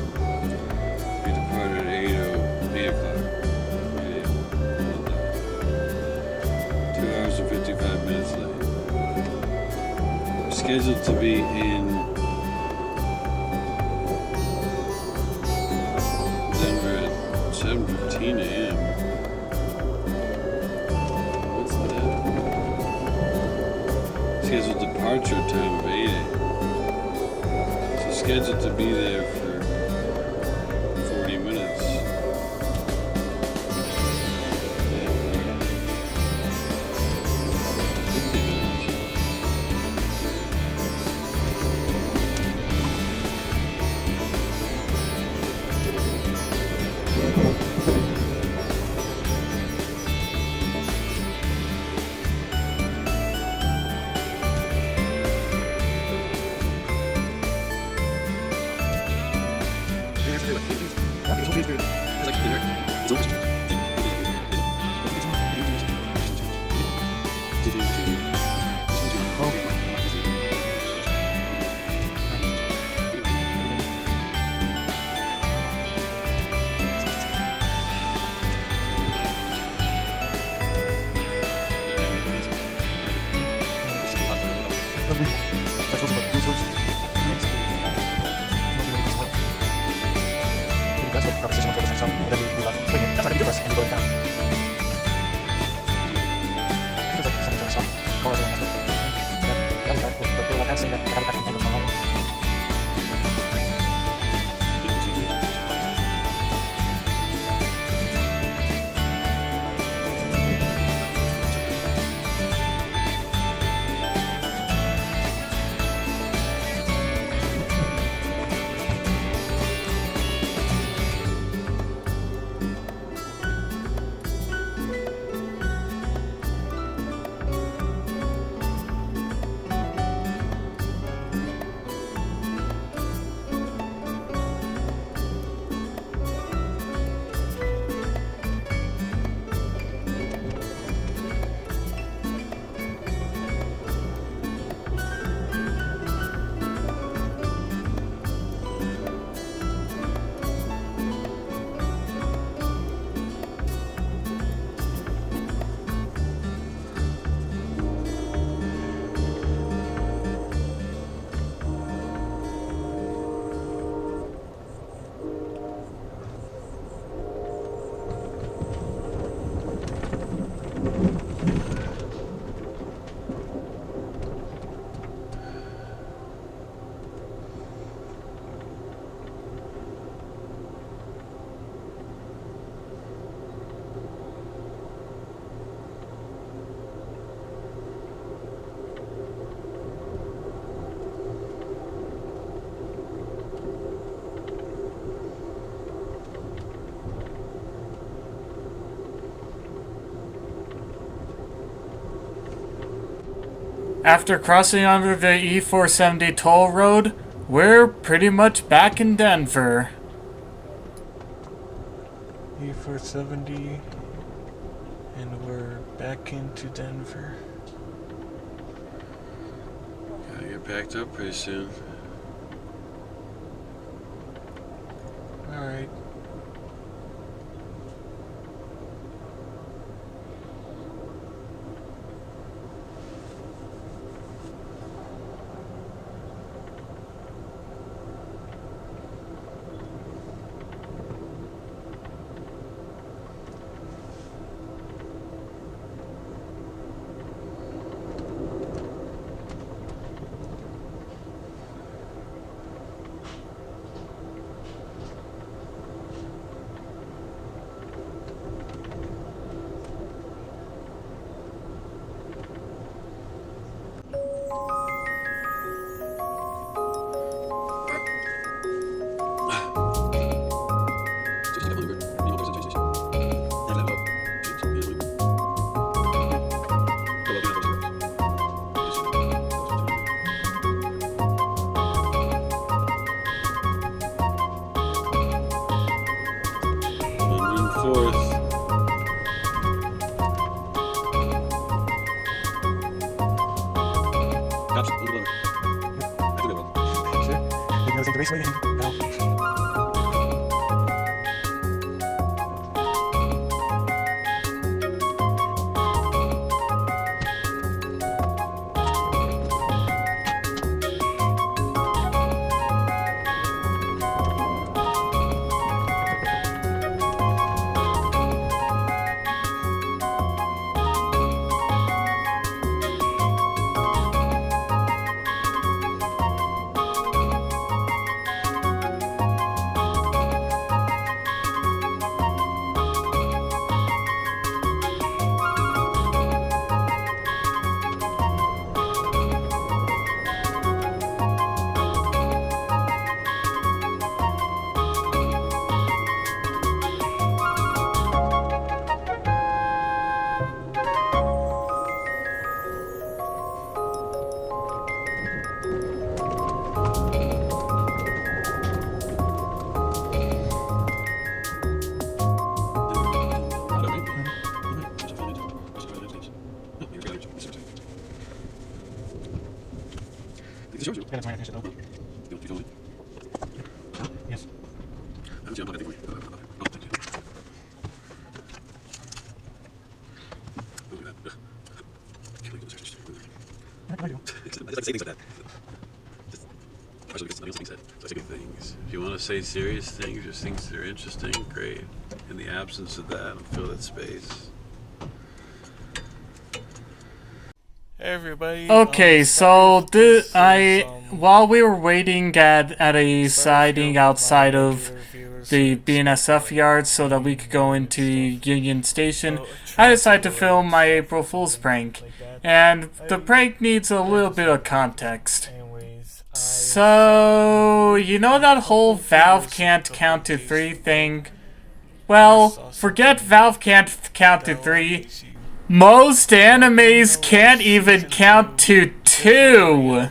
We departed at 8 o'clock. 2 hours and 55 minutes late. We're scheduled to be in Denver at 7:15 a.m. What's that? Scheduled departure time of 8 a.m. So scheduled to be there for 40 minutes. 50 minutes. After crossing under the E470 toll road, we're pretty much back in Denver. E470, and we're back into Denver. Gotta get packed up pretty soon. Alright. Raceway and Bell. Yes. If you want to say serious things or things that are interesting, great. In the absence of that, I'll fill that space. Hey everybody. Okay, so while we were waiting at a siding outside of the BNSF yard so that we could go into Union Station, I decided to film my April Fool's prank. And the prank needs a little bit of context. So, you know that whole Valve can't count to 3 thing? Well, forget Valve can't count to 3. Most animes can't even count to 2.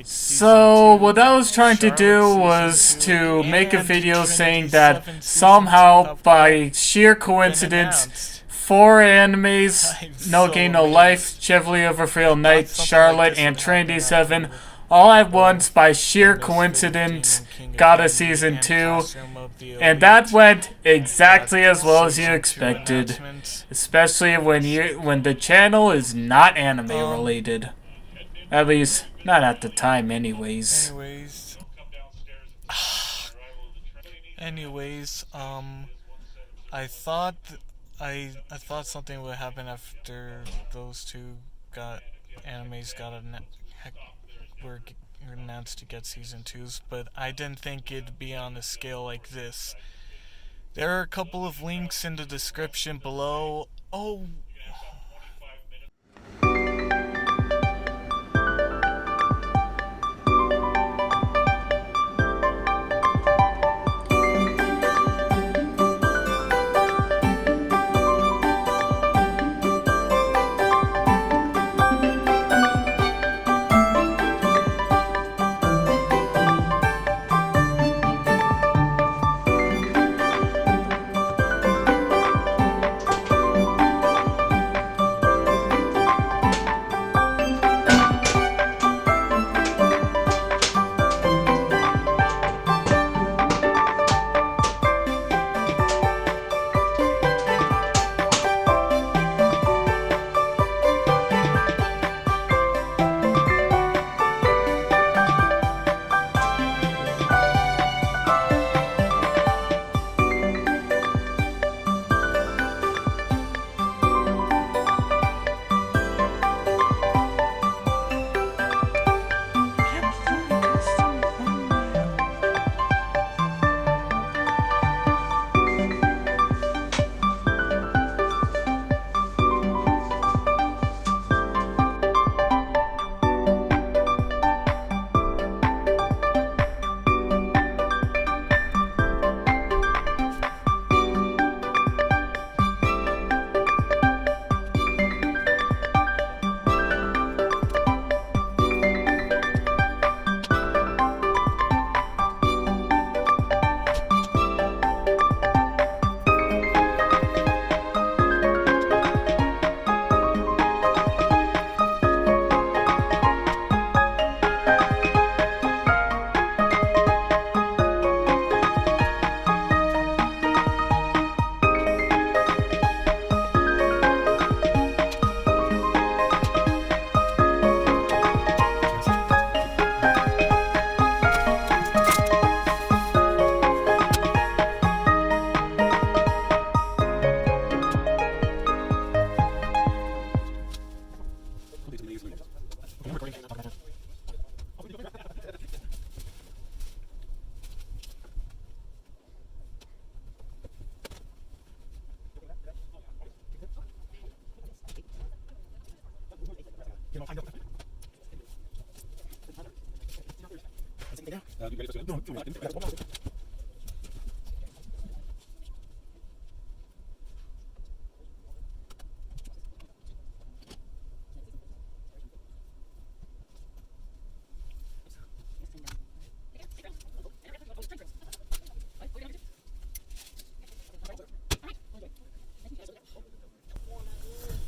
So what I was trying to do was to make a video saying that somehow by sheer coincidence 4 animes, No Game No Life, Chevrolet Overfield Night, Charlotte, and Trinity 7 all at once by sheer coincidence got a season 2, and that went exactly as well as you expected, especially when the channel is not anime related. At least not at the time anyways. I thought something would happen after those two were announced to get season 2s, but I didn't think it'd be on a scale like this. There are a couple of links in the description below. Oh.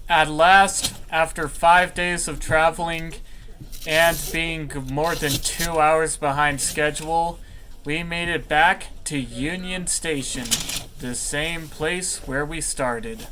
At last, after 5 days of traveling and being more than 2 hours behind schedule, we made it back to Union Station, the same place where we started.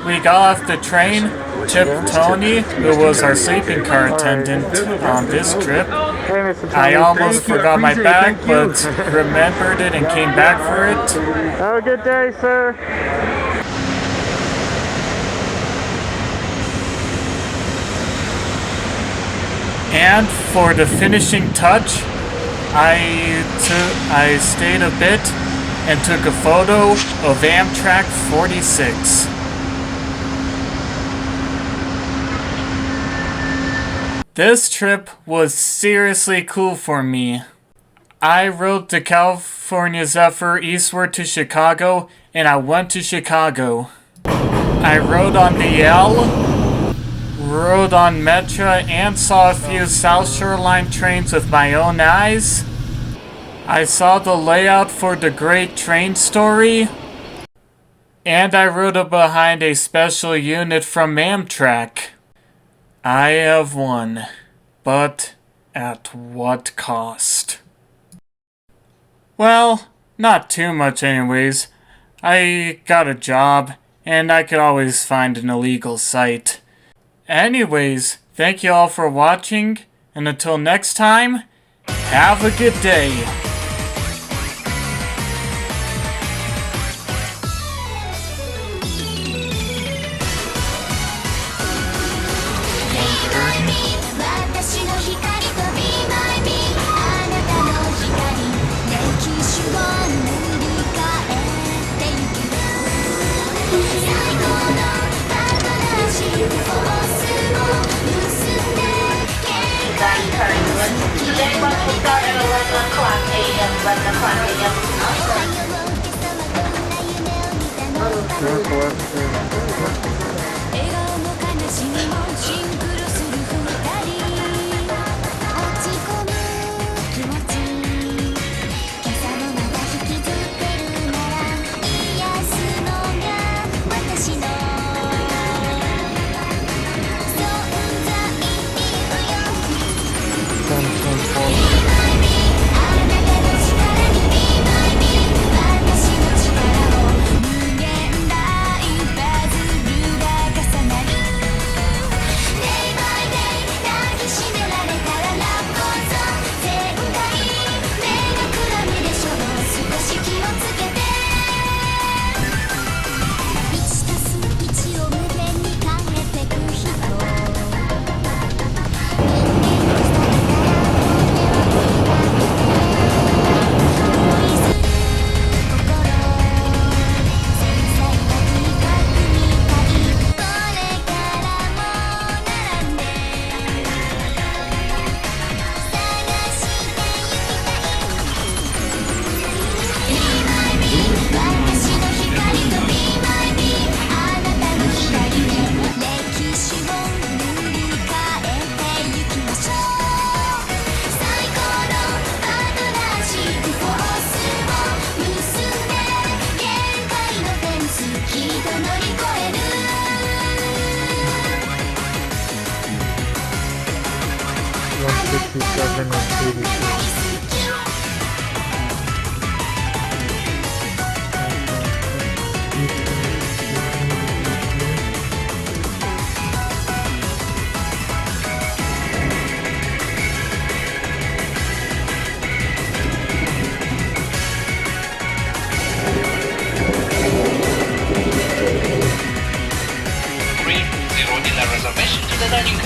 We got off the train. Chip Tony, who was our sleeping car attendant on this trip. I almost forgot my bag, but remembered it and came back for it. Have a good day, sir. And for the finishing touch, I stayed a bit and took a photo of Amtrak 46. This trip was seriously cool for me. I rode the California Zephyr eastward to Chicago, and I went to Chicago. I rode on the L, rode on Metra, and saw a few South Shore Line trains with my own eyes. I saw the layout for the Great Train Story, and I rode up behind a special unit from Amtrak. I have won, but at what cost? Well, not too much anyways. I got a job, and I could always find an illegal site. Anyways, thank you all for watching, and until next time, have a good day. Today, when we start at 11 o'clock a.m., 11 o'clock Reservation to the dining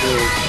too.